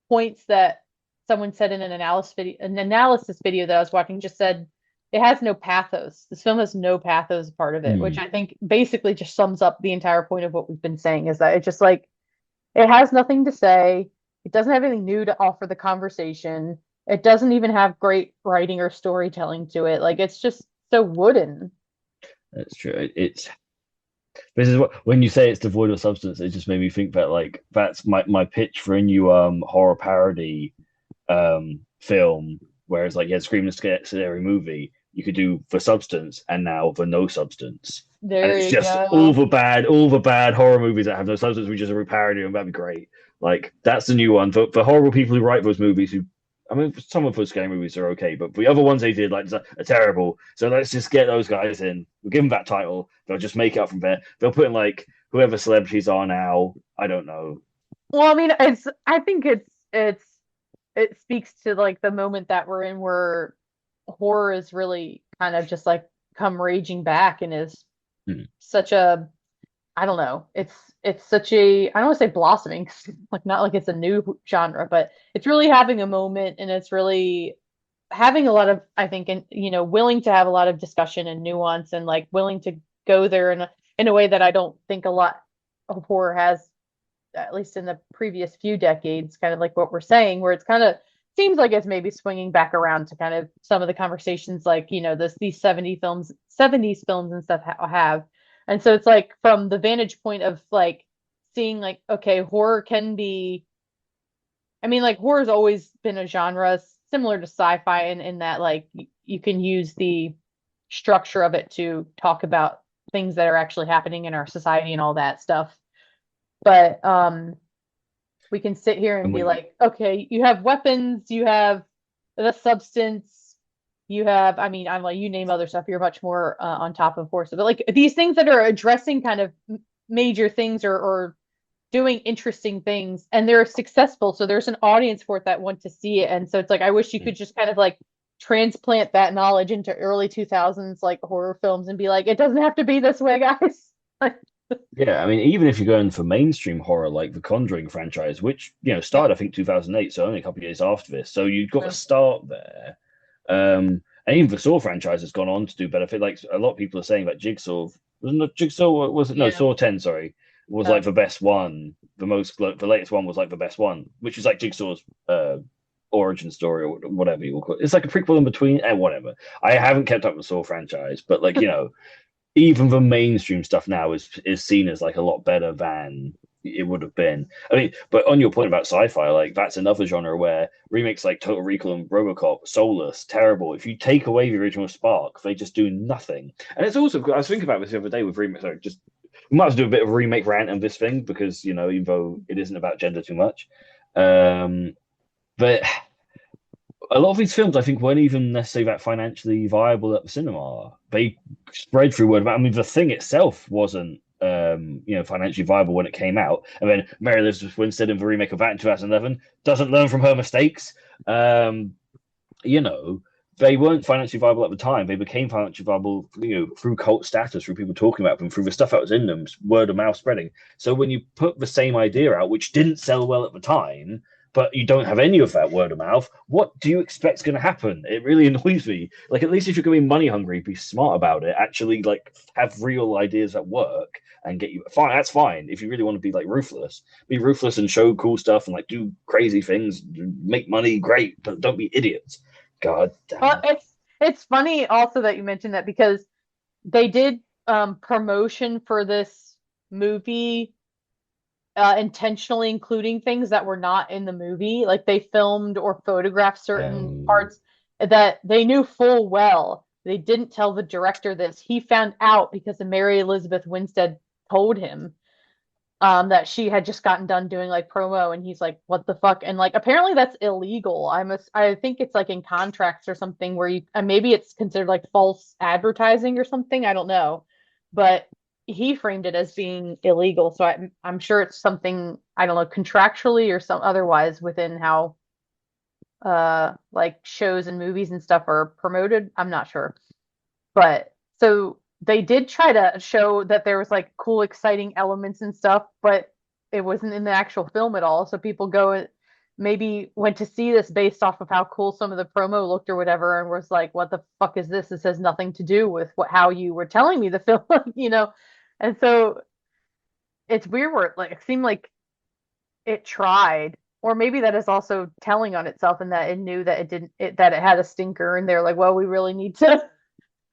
points that someone said in an analysis video that I was watching just said it has no pathos. This film has no pathos part of it, which Hmm. I think basically just sums up the entire point of what we've been saying is that it just like it has nothing to say. It doesn't have anything new to offer the conversation. It doesn't even have great writing or storytelling to it. Like it's just so wooden. That's true. It's this is what when you say it's devoid of substance, it just made me think that like that's my pitch for a new horror parody film, whereas like yeah, Scream and Scary Movie, you could do for substance and now for no substance. And There it's you just go. all the bad horror movies that have no substance, we just reparody them. That'd be great. Like that's the new one for horrible people who write those movies. Who, I mean, some of those scary movies are okay, but the other ones they did like are terrible. So let's just get those guys in. We'll give them that title. They'll just make it up from there. They'll put in like whoever celebrities are now. I don't know. Well, I mean, I think it speaks to like the moment that we're in where horror is really kind of just like come raging back and is Hmm. such a I don't know. It's such a I don't want to say blossoming, 'cause, like not like it's a new genre, but it's really having a moment and it's really having a lot of I think and willing to have a lot of discussion and nuance and like willing to go there in a way that I don't think a lot of horror has at least in the previous few decades, kind of like what we're saying, where it's kind of seems like it's maybe swinging back around to kind of some of the conversations like this these 70s films and stuff have. And so it's like from the vantage point of like seeing like okay, horror can be I mean like horror's always been a genre similar to sci-fi in that like you can use the structure of it to talk about things that are actually happening in our society and all that stuff. But we can sit here and And be when like, okay, you have weapons, you have the substance, you have, I mean, I'm like, you name other stuff, you're much more on top of horse. But like these things that are addressing kind of major things or doing interesting things and they're successful. So there's an audience for it that want to see it. And so it's like, I wish you could just kind of like transplant that knowledge into early 2000s like horror films and be like, it doesn't have to be this way, guys. yeah, I mean, even if you're going for mainstream horror like the Conjuring franchise, which Yep. started I think 2008, so only a couple of years after this, so you've got to start there. And even the Saw franchise has gone on to do better. Like a lot of people are saying that Jigsaw wasn't it Jigsaw, was it? No, Yeah. Saw 10, sorry, was like Oh, the best one. The latest one was like the best one, which is like Jigsaw's origin story or whatever you will call it. It's like a prequel in between and whatever. I haven't kept up with the Saw franchise, but like even the mainstream stuff now is seen as like a lot better than it would have been. I mean, but on your point about sci-fi, like that's another genre where remakes like Total Recall and RoboCop, soulless, terrible. If you take away the original spark, they just do nothing. And it's also I was thinking about this the other day with remakes. Like just we might as well do a bit of a remake rant on this thing because even though it isn't about gender too much, but a lot of these films, I think, weren't even necessarily that financially viable at the cinema. They spread through word of mouth. I mean, the thing itself wasn't, financially viable when it came out. And then Mary Elizabeth Winstead in the remake of that in 2011 doesn't learn from her mistakes. Um, you know, they weren't financially viable at the time. They became financially viable, through cult status, through people talking about them, through the stuff that was in them, word of mouth spreading. So when you put the same idea out, which didn't sell well at the time, but you don't have any of that word of mouth. What do you expect's going to happen? It really annoys me. Like, at least if you're going to be money hungry, be smart about it. Actually, like, have real ideas that work and get you fine. That's fine. If you really want to be like ruthless, be ruthless and show cool stuff and like do crazy things, make money. Great, but don't be idiots. God damn Well, it. it's funny also that you mentioned that because they did promotion for this movie intentionally including things that were not in the movie. Like they filmed or photographed certain parts that they knew full well. They didn't tell the director this. He found out because of Mary Elizabeth Winstead told him that she had just gotten done doing like promo, and he's like, "What the fuck?" And like, apparently that's illegal. I think it's like in contracts or something where you maybe it's considered like false advertising or something. I don't know, but he framed it as being illegal. So I'm sure it's something I don't know contractually or some otherwise within how like shows and movies and stuff are promoted. I'm not sure, but so they did try to show that there was like cool, exciting elements and stuff, but it wasn't in the actual film at all. So people go maybe went to see this based off of how cool some of the promo looked or whatever, and was like, "What the fuck is this? This has nothing to do with how you were telling me the film," you know. And so it's weird where like it seemed like it tried, or maybe that is also telling on itself, and that it knew that it didn't, that it had a stinker, and they're like, "Well, we really need to."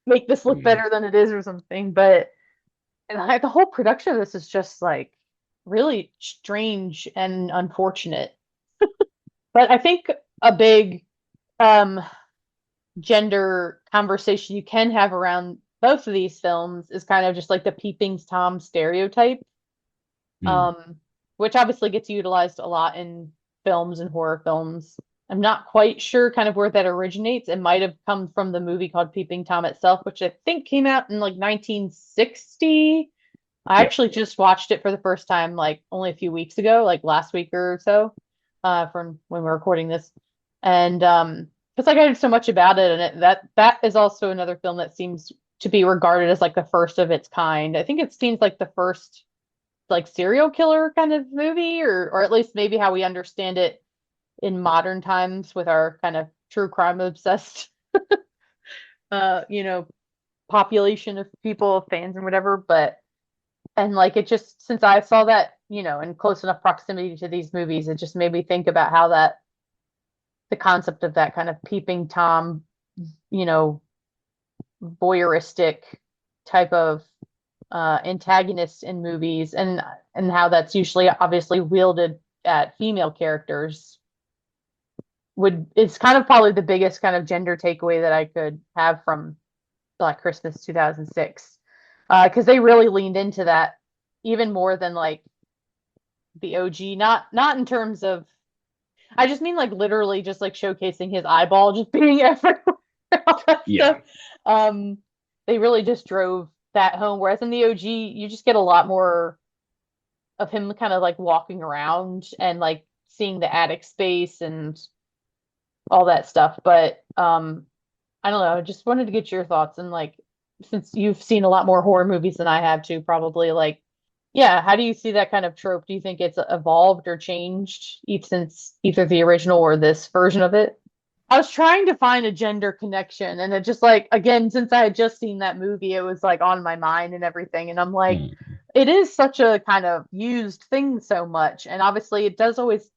Make this look better than it is or something. But and the whole production of this is just like really strange and unfortunate. But I think a big um gender conversation you can have around both of these films is kind of just like the peeping Tom stereotype, which obviously gets utilized a lot in films and horror films. I'm not quite sure kind of where that originates. It might have come from the movie called Peeping Tom itself, which I think came out in like 1960. I actually just watched it for the first time like only a few weeks ago, like last week or so, from when we're recording this. And it's like I heard so much about it, and that is also another film that seems to be regarded as like the first of its kind. I think it seems like the first like serial killer kind of movie, or at least maybe how we understand it in modern times with our kind of true crime obsessed you know, population of people, fans and whatever. But and like it just since I saw that, you know, in close enough proximity to these movies, it just made me think about how that the concept of that kind of peeping Tom, you know, voyeuristic type of antagonist in movies, and how that's usually obviously wielded at female characters it's kind of probably the biggest kind of gender takeaway that I could have from Black Christmas 2006, because they really leaned into that even more than like the OG. Not in terms of, I just mean like literally just like showcasing his eyeball just being everywhere. All that stuff. They really just drove that home. Whereas in the OG, you just get a lot more of him kind of like walking around and like seeing the attic space and all that stuff. But I don't know, I just wanted to get your thoughts, and like since you've seen a lot more horror movies than I have too, probably, like, yeah, how do you see that kind of trope? Do you think it's evolved or changed since either the original or this version of it? I was trying to find a gender connection, and it just like again, since I had just seen that movie, it was like on my mind and everything, and I'm like, it is such a kind of used thing so much, and obviously it does always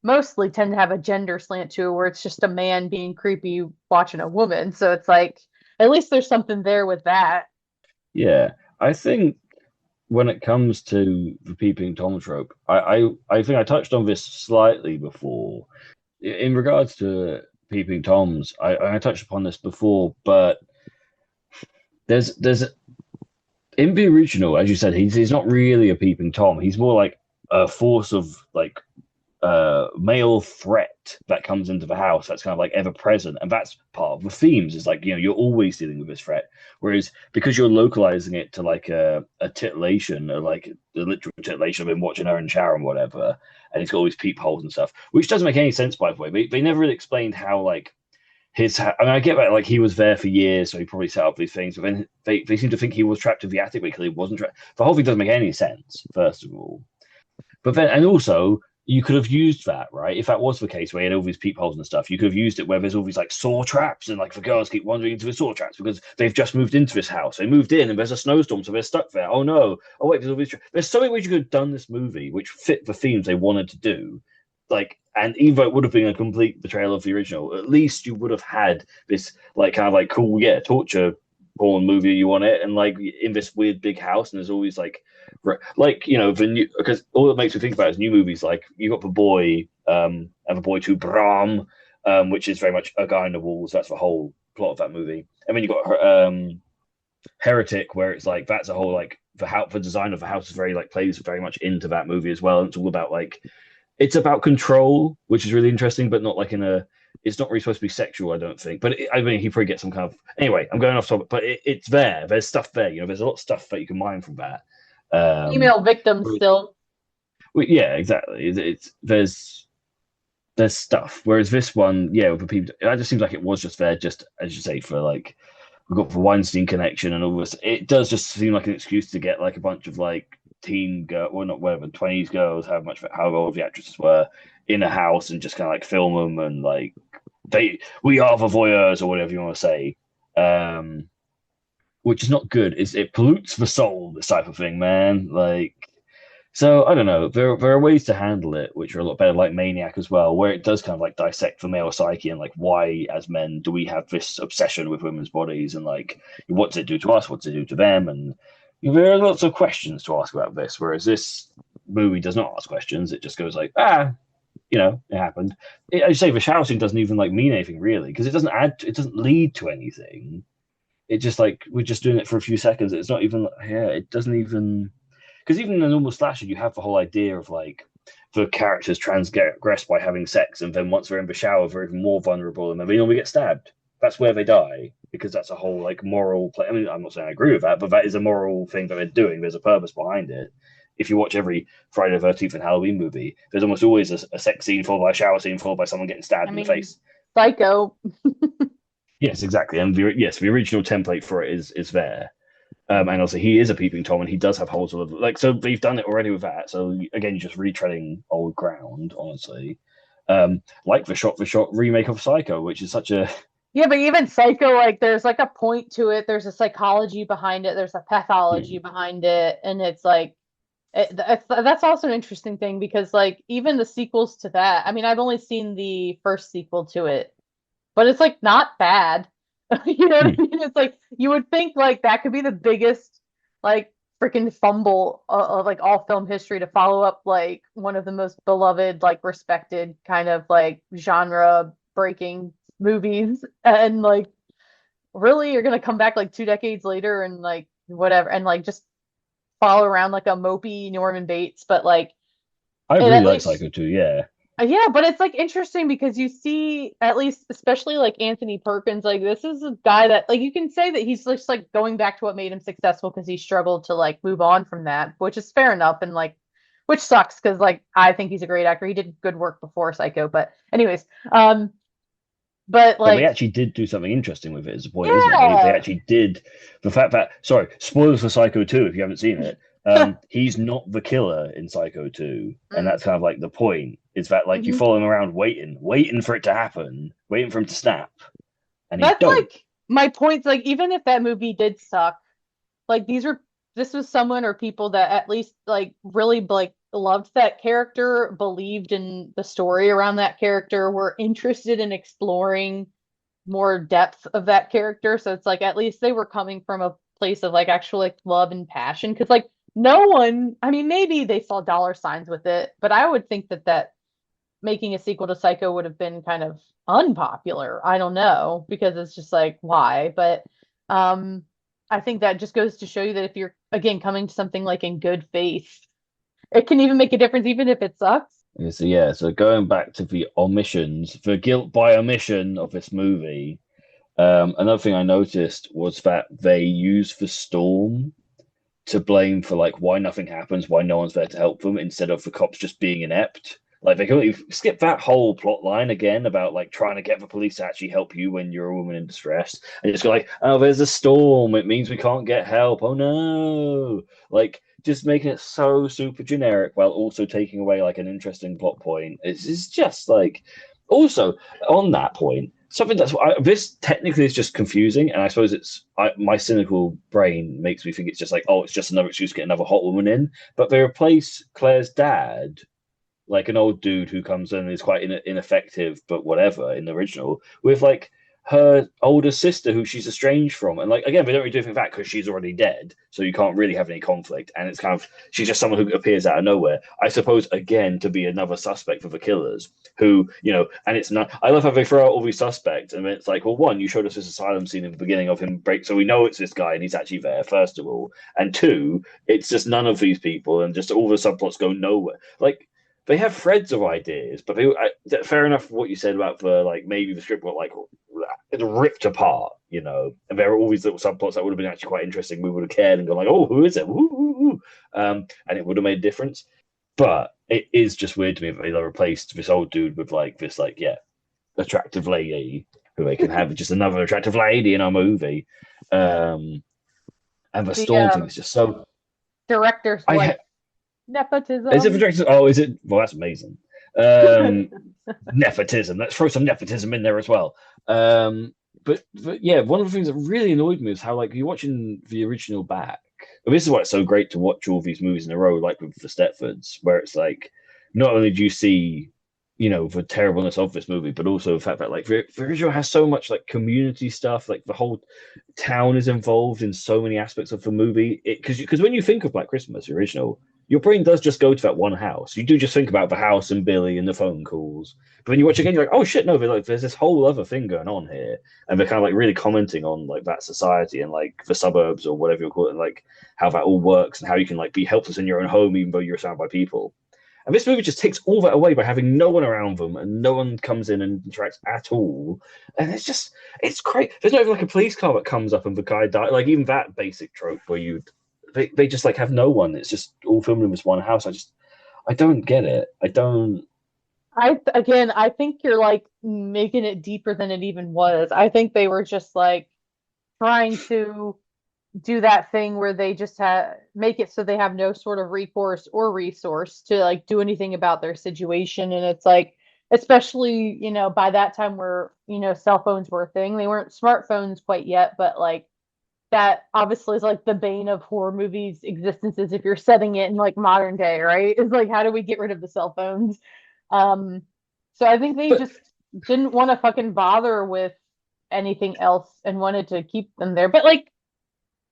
mostly tend to have a gender slant to it, where it's just a man being creepy watching a woman. So it's like at least there's something there with that. Yeah, I think when it comes to the peeping Tom trope, I think I touched on this slightly before. In regards to peeping Toms, I touched upon this before, but there's in the original, as you said, he's not really a peeping Tom. He's more like a force of like male threat that comes into the house that's kind of like ever present, and that's part of the themes. Is like, you know, you're always dealing with this threat, whereas because you're localizing it to like a titillation, or like the literal titillation of him watching her in shower and whatever, and he's got all these peepholes and stuff, which doesn't make any sense, by the way. They never really explained how like I mean, I get that like he was there for years, so he probably set up these things, but then they seem to think he was trapped in the attic because he wasn't trapped. The whole thing doesn't make any sense, first of all. But then, and also, you could have used that, right? If that was the case, where you had all these peepholes and stuff, you could have used it where there's all these like saw traps, and like the girls keep wandering into the saw traps because they've just moved into this house. They moved in, and there's a snowstorm, so they're stuck there. Oh no! Oh wait, there's all these. There's so many ways you could have done this movie which fit the themes they wanted to do. Like, and even though it would have been a complete betrayal of the original, at least you would have had this like kind of like cool, yeah, torture porn movie you want it, and like in this weird big house, and there's always like the new, because all it makes me think about is new movies like you got the boy and the boy to Bram, which is very much a guy in the walls. That's the whole plot of that movie. And then you got Heretic, where it's like that's a whole like the design of the house is very like plays very much into that movie as well. And it's all about like it's about control, which is really interesting, but not like in a. It's not really supposed to be sexual, I don't think. But I mean, he probably gets some kind of. Anyway, I'm going off topic, but it's there. There's stuff there. There's a lot of stuff that you can mine from that. Female victims still. Well, yeah, exactly. There's stuff. Whereas this one, yeah, with the people, it just seems like it was just there, just as you say, for like we've got the Weinstein connection and all this. It does just seem like an excuse to get like a bunch of like teen girl, well, not whatever, 20s girls, how old the actresses were in a house and just kind of like film them and like we are the voyeurs or whatever you want to say. Which is not good. It pollutes the soul, this type of thing, man. Like, so I don't know. There are ways to handle it, which are a lot better, like Maniac as well, where it does kind of like dissect the male psyche and like why, as men, do we have this obsession with women's bodies and like what does it do to us, what does it do to them, and there are lots of questions to ask about this. Whereas this movie does not ask questions; it just goes like, it happened. I say the shower scene doesn't even like mean anything really because it doesn't lead to anything. It just like we're just doing it for a few seconds. It's not even it doesn't even because even in a normal slasher, you have the whole idea of like the characters transgress by having sex, and then once they're in the shower, they're even more vulnerable, and then they normally get stabbed. That's where they die because that's a whole like moral play. I mean, I'm not saying I agree with that, but that is a moral thing that they're doing. There's a purpose behind it. If you watch every Friday the 13th and Halloween movie, there's almost always a sex scene followed by a shower scene followed by someone getting stabbed in the face. Psycho. Yes, exactly. And the original template for it is there. And also, he is a peeping Tom, and he does have holes all over. Like, so they've done it already with that. So again, you're just retreading old ground, honestly. Like the shot remake of Psycho, which is such a Yeah, but even Psycho, like there's like a point to it. There's a psychology behind it. There's a pathology behind it, and it's like that's also an interesting thing because like even the sequels to that. I mean, I've only seen the first sequel to it, but it's like not bad. You know what I mean? It's like you would think like that could be the biggest like freaking fumble of like all film history to follow up like one of the most beloved, like respected kind of like genre breaking movies, and like really you're gonna come back like 2 decades later and like whatever and like just follow around like a mopey Norman Bates, but like I and really at like least Psycho 2, yeah. yeah, but it's like interesting because you see, at least, especially like Anthony Perkins, like this is a guy that like you can say that he's just like going back to what made him successful because he struggled to like move on from that, which is fair enough and like which sucks because like I think he's a great actor. He did good work before Psycho, but anyways, but But they like actually did do something interesting with it as a point, isn't it? They yeah, actually did the fact that sorry, spoilers for Psycho 2 if you haven't seen it. He's not the killer in Psycho 2, and Mm. that's kind of like the point. Is that like you Mhm. follow him around waiting for it to happen, waiting for him to snap, and he That's don't. like my point. Like even if that movie did suck, like this was someone or people that at least like really like loved that character, believed in the story around that character, were interested in exploring more depth of that character. So it's like at least they were coming from a place of like actual like love and passion. Because like no one, I mean, maybe they saw dollar signs with it, but I would think that making a sequel to Psycho would have been kind of unpopular. I don't know because it's just like why, but um I think that just goes to show you that if you're again coming to something like in good faith, it can even make a difference even if it sucks. So going back to the omissions, the guilt by omission of this movie. Another thing I noticed was that they use the storm to blame for like why nothing happens, why no one's there to help them, instead of the cops just being inept. Like they completely skip that whole plot line again about like trying to get the police to actually help you when you're a woman in distress, and just go like, oh, there's a storm. It means we can't get help. Oh no! Like just making it so super generic while also taking away like an interesting plot point. It's just like also on that point. Something this technically is just confusing, and I suppose my cynical brain makes me think it's just like, oh, it's just another excuse to get another hot woman in. But they replace Claire's dad, like an old dude who comes in and is quite ineffective, but whatever in the original, with like her older sister who she's estranged from. And like again, they don't really do anything with that because she's already dead, so you can't really have any conflict. And it's kind of she's just someone who appears out of nowhere. I suppose again to be another suspect for the killers, who and it's not. I love how they throw out all these suspects, and it's like, well, one, you showed us this asylum scene in the beginning of him break, so we know it's this guy and he's actually there. First of all, and two, it's just none of these people, and just all the subplots go nowhere. Like they have threads of ideas, but fair enough what you said about the like maybe the script got like ripped apart, and there are all these little subplots that would have been actually quite interesting. We would have cared and gone like, oh, who is it? Woo, woo, woo. And it would have made a difference. But it is just weird to me that they replaced this old dude with like this attractive lady who they can have just another attractive lady in our movie. And the storm thing is just so director's nepotism. Is it for directors? Oh, is it? Well, that's amazing. Nepotism. Let's throw some nepotism in there as well. But yeah, one of the things that really annoyed me is how like you're watching the original back. And this is why it's so great to watch all these movies in a row, like with the Stepfords, where it's like not only do you see the terribleness of this movie, but also the fact that like the original has so much like community stuff, like the whole town is involved in so many aspects of the movie. Because when you think of Black Christmas, the original, your brain does just go to that one house. You do just think about the house and Billy and the phone calls. But when you watch again, you're like, oh shit, no, there's this whole other thing going on here. And they're kind of like really commenting on like that society and like the suburbs or whatever you call it, and like how that all works and how you can like be helpless in your own home even though you're surrounded by people. And this movie just takes all that away by having no one around them and no one comes in and interacts at all. And it's great. There's not even like a police car that comes up and the guy dies. Like even that basic trope where they just like have no one. It's just all filmed in this one house. I don't get it. I think you're like making it deeper than it even was. I think they were just like trying to do that thing where they just make it so they have no sort of recourse or resource to like do anything about their situation. And it's like, especially by that time where cell phones were a thing. They weren't smartphones quite yet, but like that obviously is like the bane of horror movies existences if you're setting it in like modern day, right? Is like, how do we get rid of the cell phones? So I think they just didn't want to fucking bother with anything else and wanted to keep them there. But like,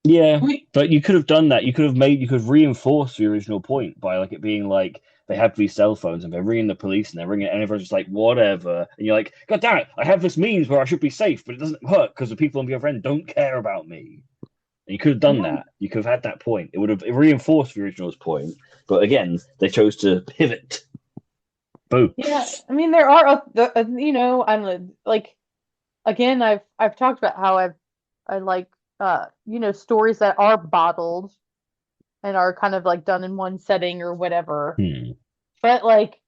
yeah, but you could have done that. You could have reinforced the original point by like it being like they have these cell phones and they're ringing the police and they're ringing it and everyone's just like whatever, and you're like, God damn it, I have this means where I should be safe, but it doesn't work because the people on the other end don't care about me. And you could have done that. You could have had that point. It would have reinforced the original's point. But again, they chose to pivot. Boom. Yeah, I mean there are I'm like again I've talked about how I like stories that are bottled and are kind of like done in one setting or whatever. But like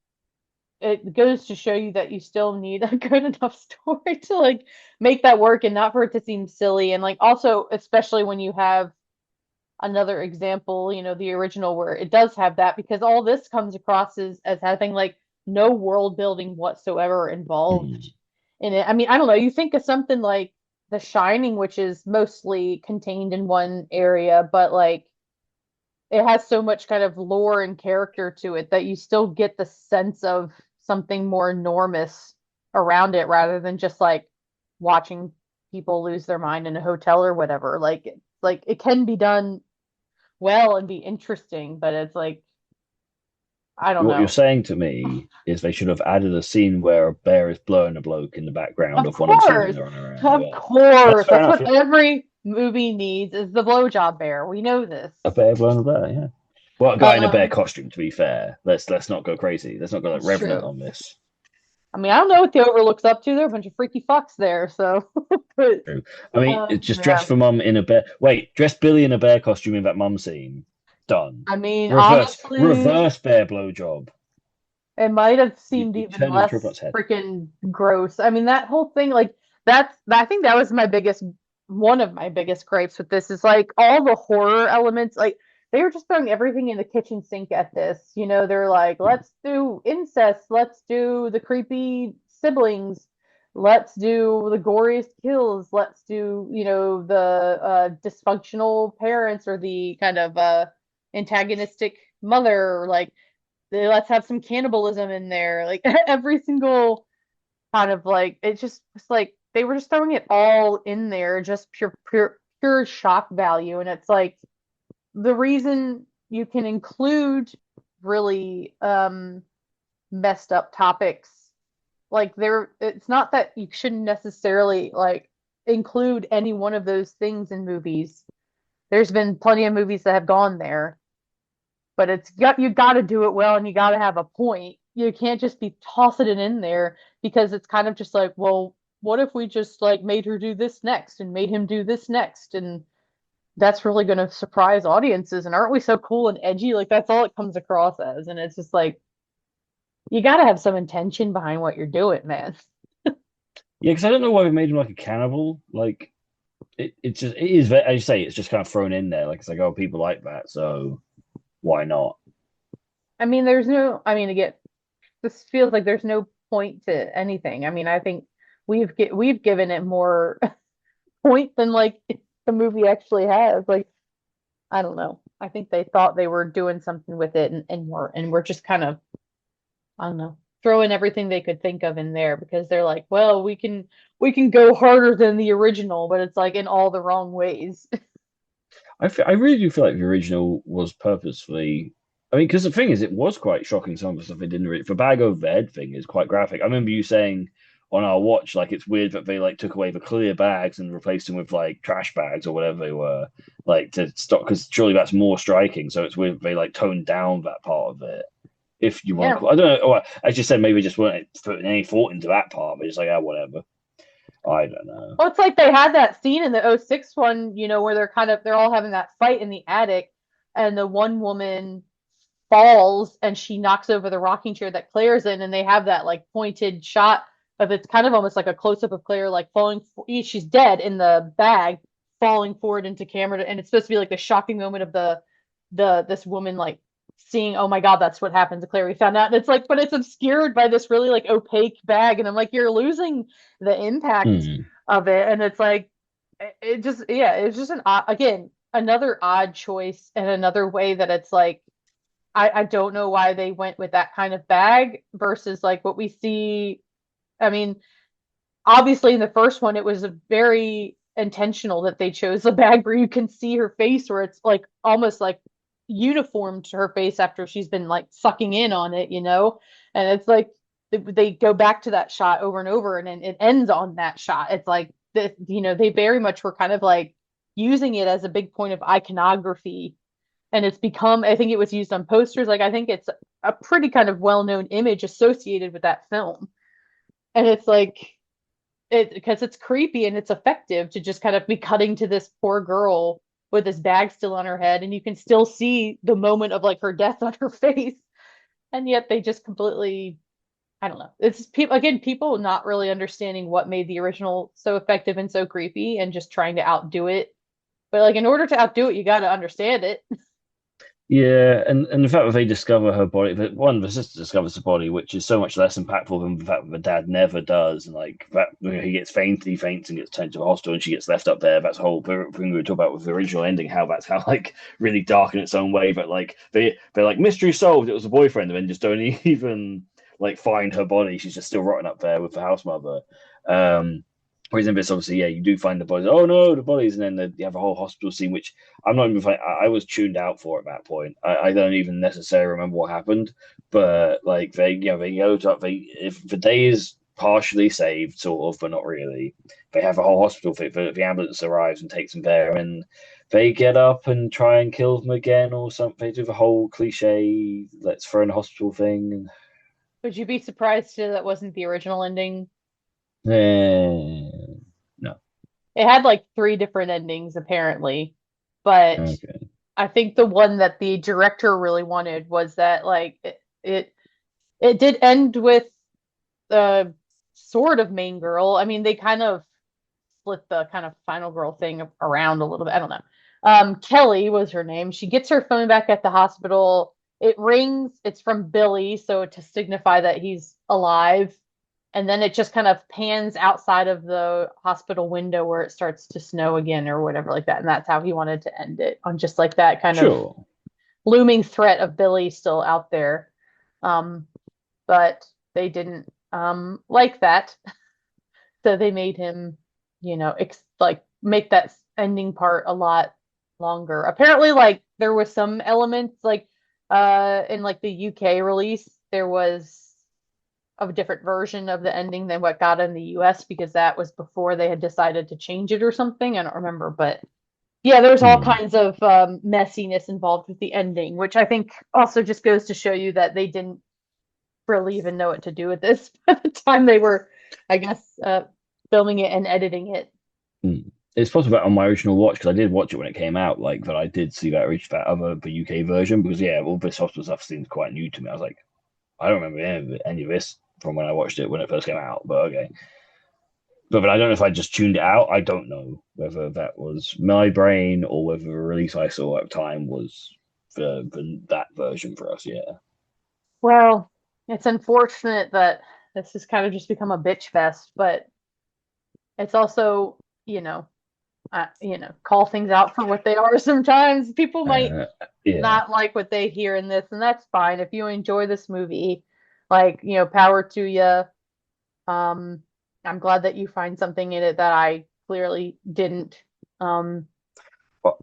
it goes to show you that you still need a good enough story to like make that work and not for it to seem silly. And like also especially when you have another example, the original where it does have that, because all this comes across as having like no world building whatsoever involved in it. I mean, I don't know, you think of something like The Shining, which is mostly contained in one area, but like it has so much kind of lore and character to it that you still get the sense of something more enormous around it rather than just like watching people lose their mind in a hotel or whatever. Like it can be done well and be interesting, but it's like, I don't know. What you're saying to me is they should have added a scene where a bear is blowing a bloke in the background of one of them running around. Of course. That's what every movie needs is the blowjob bear. We know this. A bear blowing a bear, yeah. Well, a guy in a bear costume, to be fair. Let's not go crazy. Let's not go like Revenant on this. I mean, I don't know what the Overlook's up to. There are a bunch of freaky fucks there, so. True. I mean, just dress for mum in a bear. Wait, dress Billy in a bear costume in that mum scene. Done. I mean, reverse bear blowjob. It might have You, seemed you even turned into less Robot's head. freaking gross. I mean, that whole thing, like, I think that was one of my biggest gripes with this is like all the horror elements, like, they were just throwing everything in the kitchen sink at this. They're like, let's do incest, let's do the creepy siblings, let's do the goriest kills, let's do, the dysfunctional parents or the kind of antagonistic mother, like, let's have some cannibalism in there. Like every single kind of like it just was like they were just throwing it all in there, just pure shock value. And it's like the reason you can include really messed up topics like it's not that you shouldn't necessarily like include any one of those things in movies. There's been plenty of movies that have gone there, but you got to do it well and you got to have a point. You can't just be tossing it in there because it's kind of just like, well, what if we just like made her do this next and made him do this next, and that's really going to surprise audiences, and aren't we so cool and edgy? Like that's all it comes across as, and it's just like you got to have some intention behind what you're doing, man. Yeah, because I don't know why we made him like a cannibal. Like it is as you say, it's just kind of thrown in there. Like it's like, oh, people like that, so why not? I mean, again, this feels like there's no point to anything. I mean, I think we've given it more point than like the movie actually has. Like, I don't know. I think they thought they were doing something with it and we're just kind of, I don't know, throwing everything they could think of in there because they're like, well, we can go harder than the original, but it's like in all the wrong ways. I really do feel like the original was purposefully. I mean, because the thing is, it was quite shocking. Some of the stuff it didn't really. The bag over the head thing is quite graphic. I remember you saying on our watch, like it's weird that they like took away the clear bags and replaced them with like trash bags or whatever they were, like to stop. Because surely that's more striking. So it's weird they like toned down that part of it. If you want to, Yeah. call, I don't know. Or, as you said, maybe just weren't putting any thought into that part. But it's like, ah, whatever. I don't know. Well, it's like they had that scene in the '06 one, where they're all having that fight in the attic, and the one woman falls and she knocks over the rocking chair that Claire's in, and they have that like pointed shot of it's kind of almost like a close up of Claire like falling. She's dead in the bag, falling forward into camera, and it's supposed to be like the shocking moment of the this woman like seeing, oh my God, that's what happened to Claire. We found out, and it's like, but it's obscured by this really like opaque bag, and I'm like, you're losing the impact Hmm. of it, and it's like it just yeah, it's just again another odd choice and another way that it's like I don't know why they went with that kind of bag versus like what we see. I mean, obviously in the first one, it was a very intentional that they chose the bag where you can see her face, where it's like almost like uniform to her face after she's been like sucking in on it. And it's like they go back to that shot over and over, and then it ends on that shot. It's like they very much were kind of like using it as a big point of iconography, and it's become, I think it was used on posters, like I think it's a pretty kind of well-known image associated with that film. And it's like because it's creepy and it's effective to just kind of be cutting to this poor girl with this bag still on her head, and you can still see the moment of like her death on her face, and yet they just completely, I don't know, it's people not really understanding what made the original so effective and so creepy and just trying to outdo it. But like in order to outdo it, you got to understand it. Yeah, and the fact that they discover her body, that one, the sister discovers the body, which is so much less impactful than the fact that the dad never does, and like that he gets fainted, he faints and gets taken to the hospital, and she gets left up there. That's the whole thing we were talking about with the original ending, how that's how like really dark in its own way, but like they're like mystery solved, it was a boyfriend, and then just don't even like find her body. She's just still rotting up there with the house mother. Whereas in this, obviously, yeah, you do find the bodies. Oh no, the bodies, and then you have a whole hospital scene, which I'm not even. I was tuned out for at that point. I don't even necessarily remember what happened, but like they go to if the day is partially saved, sort of, but not really. They have a whole hospital. The ambulance arrives and takes them there, and they get up and try and kill them again or something. They do the whole cliche "let's throw in a hospital" thing. Would you be surprised too that wasn't the original ending? No. It had like three different endings apparently, but Okay. I think the one that the director really wanted was that like it It did end with the sort of main girl. I mean, they kind of split the kind of final girl thing around a little bit. I don't know. Kelly was her name. She gets her phone back at the hospital. It rings. It's from Billy, so to signify that he's alive. And then it just kind of pans outside of the hospital window where it starts to snow again or whatever like that. And that's how he wanted to end it, on just like that kind of Sure. looming threat of Billy still out there. But they didn't like that. So they made him, like make that ending part a lot longer. Apparently, like there was some elements like in like the UK release, there was a different version of the ending than what got in the US because that was before they had decided to change it or something. I don't remember, but yeah, there's all kinds of messiness involved with the ending, which I think also just goes to show you that they didn't really even know what to do with this by the time they were, I guess, filming it and editing it. It's possible on my original watch because I did watch it when it came out. Like, but I did see that reach that other the UK version because yeah, all this hospital stuff seems quite new to me. I was like, I don't remember any of this from when I watched it when it first came out. But okay, but I don't know if I just tuned it out. I don't know whether that was my brain or whether the release I saw at the time was that version for us. Yeah. Well, it's unfortunate that this has kind of just become a bitch fest, but it's also, call things out for what they are sometimes. People might Yeah. not like what they hear in this, and that's fine. If you enjoy this movie, like, power to you. I'm glad that you find something in it that I clearly didn't. Well,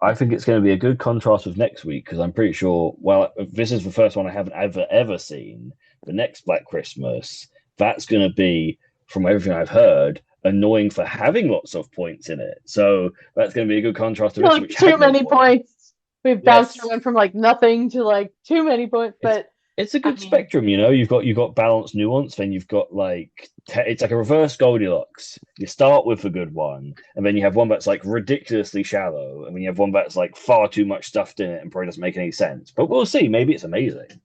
I think it's going to be a good contrast with next week because I'm pretty sure. Well, this is the first one I haven't ever seen. The next Black Christmas, that's going to be, from everything I've heard, annoying for having lots of points in it. So that's going to be a good contrast to this, like which too had no many points. We've bounced around from like nothing to like too many points, but it's a good spectrum, You've got balance, nuance, then you've got like it's like a reverse Goldilocks. You start with a good one, and then you have one that's like ridiculously shallow, and then you have one that's like far too much stuffed in it and probably doesn't make any sense. But we'll see. Maybe it's amazing.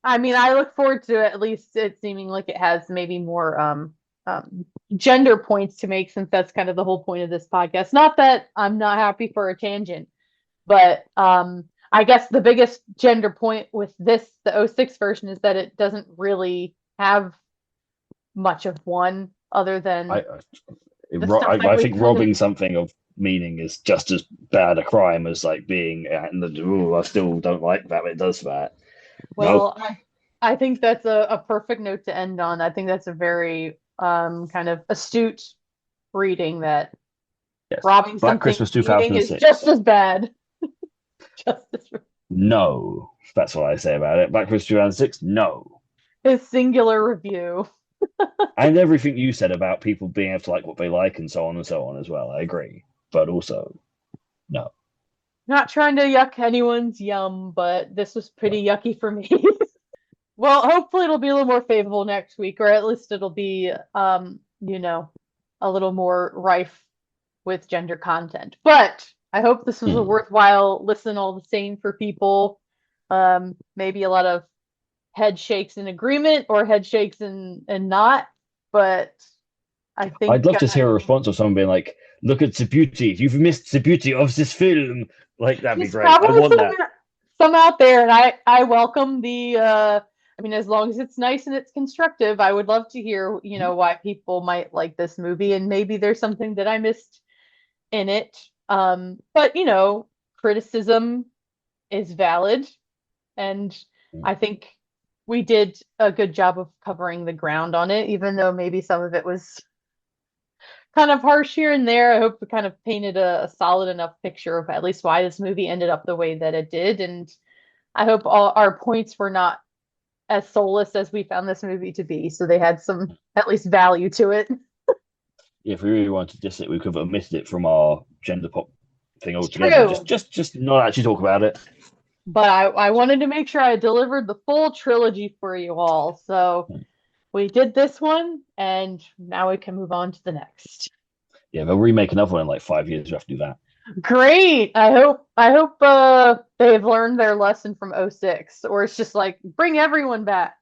I mean, I look forward to it, at least it seeming like it has maybe more gender points to make, since that's kind of the whole point of this podcast. Not that I'm not happy for a tangent, but I guess the biggest gender point with this, the '06 version, is that it doesn't really have much of one other than I think robbing something of meaning is just as bad a crime as like being. I still don't like that, but it does that. Well, I think that's a perfect note to end on. I think that's a very kind of astute reading, that Yes. robbing Black something Christmas meaning is 2006. just as bad. Just as No, that's what I say about it. Black Christmas 2006. No. his singular review. And everything you said about people being able to like what they like and so on as well. I agree. But also, no. Not trying to yuck anyone's yum, but this was pretty yucky for me. Well, hopefully it'll be a little more favorable next week, or at least it'll be, a little more rife with gender content. But I hope this was a worthwhile listen all the same for people. Maybe a lot of head shakes in agreement or head shakes and not, but I think I'd love to hear a response of someone being like, "Look at the beauty! You've missed the beauty of this film." Like that'd be great. I want that. Some out there, and I welcome the. I mean, as long as it's nice and it's constructive, I would love to hear, why people might like this movie, and maybe there's something that I missed in it. But criticism is valid, and I think we did a good job of covering the ground on it, even though maybe some of it was kind of harsh here and there. I hope we kind of painted a solid enough picture of at least why this movie ended up the way that it did, and I hope all our points were not as soulless as we found this movie to be, so they had some at least value to it. Yeah, if we really wanted to diss it, we could have omitted it from our gender pop thing altogether. Just not actually talk about it. But I wanted to make sure I delivered the full trilogy for you all. So we did this one, and now we can move on to the next. Yeah, they'll remake another one in like 5 years. We have to do that. Great. I hope they've learned their lesson from '06, or it's just like bring everyone back.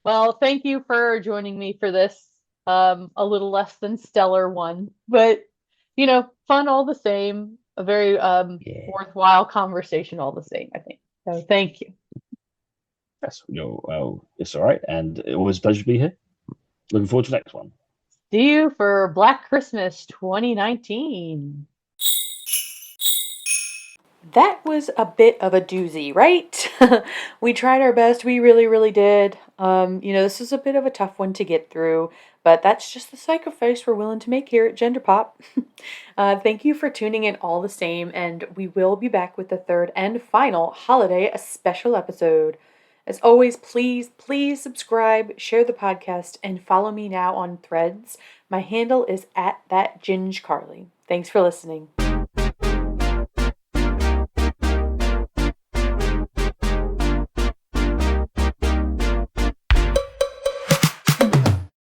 Well, thank you for joining me for this a little less than stellar one, but fun all the same. A very Yeah. worthwhile conversation all the same, I think. So thank you. Yes, well, it's all right, and it was a pleasure to be here. Looking forward to the next one. See you for Black Christmas 2019. That was a bit of a doozy, right? We tried our best. We really, really did. This is a bit of a tough one to get through, but that's just the sacrifice we're willing to make here at Gender Pop. Thank you for tuning in all the same, and we will be back with the third and final holiday special episode. As always, please, please subscribe, share the podcast, and follow me now on Threads. My handle is @thatgingecarly. Thanks for listening.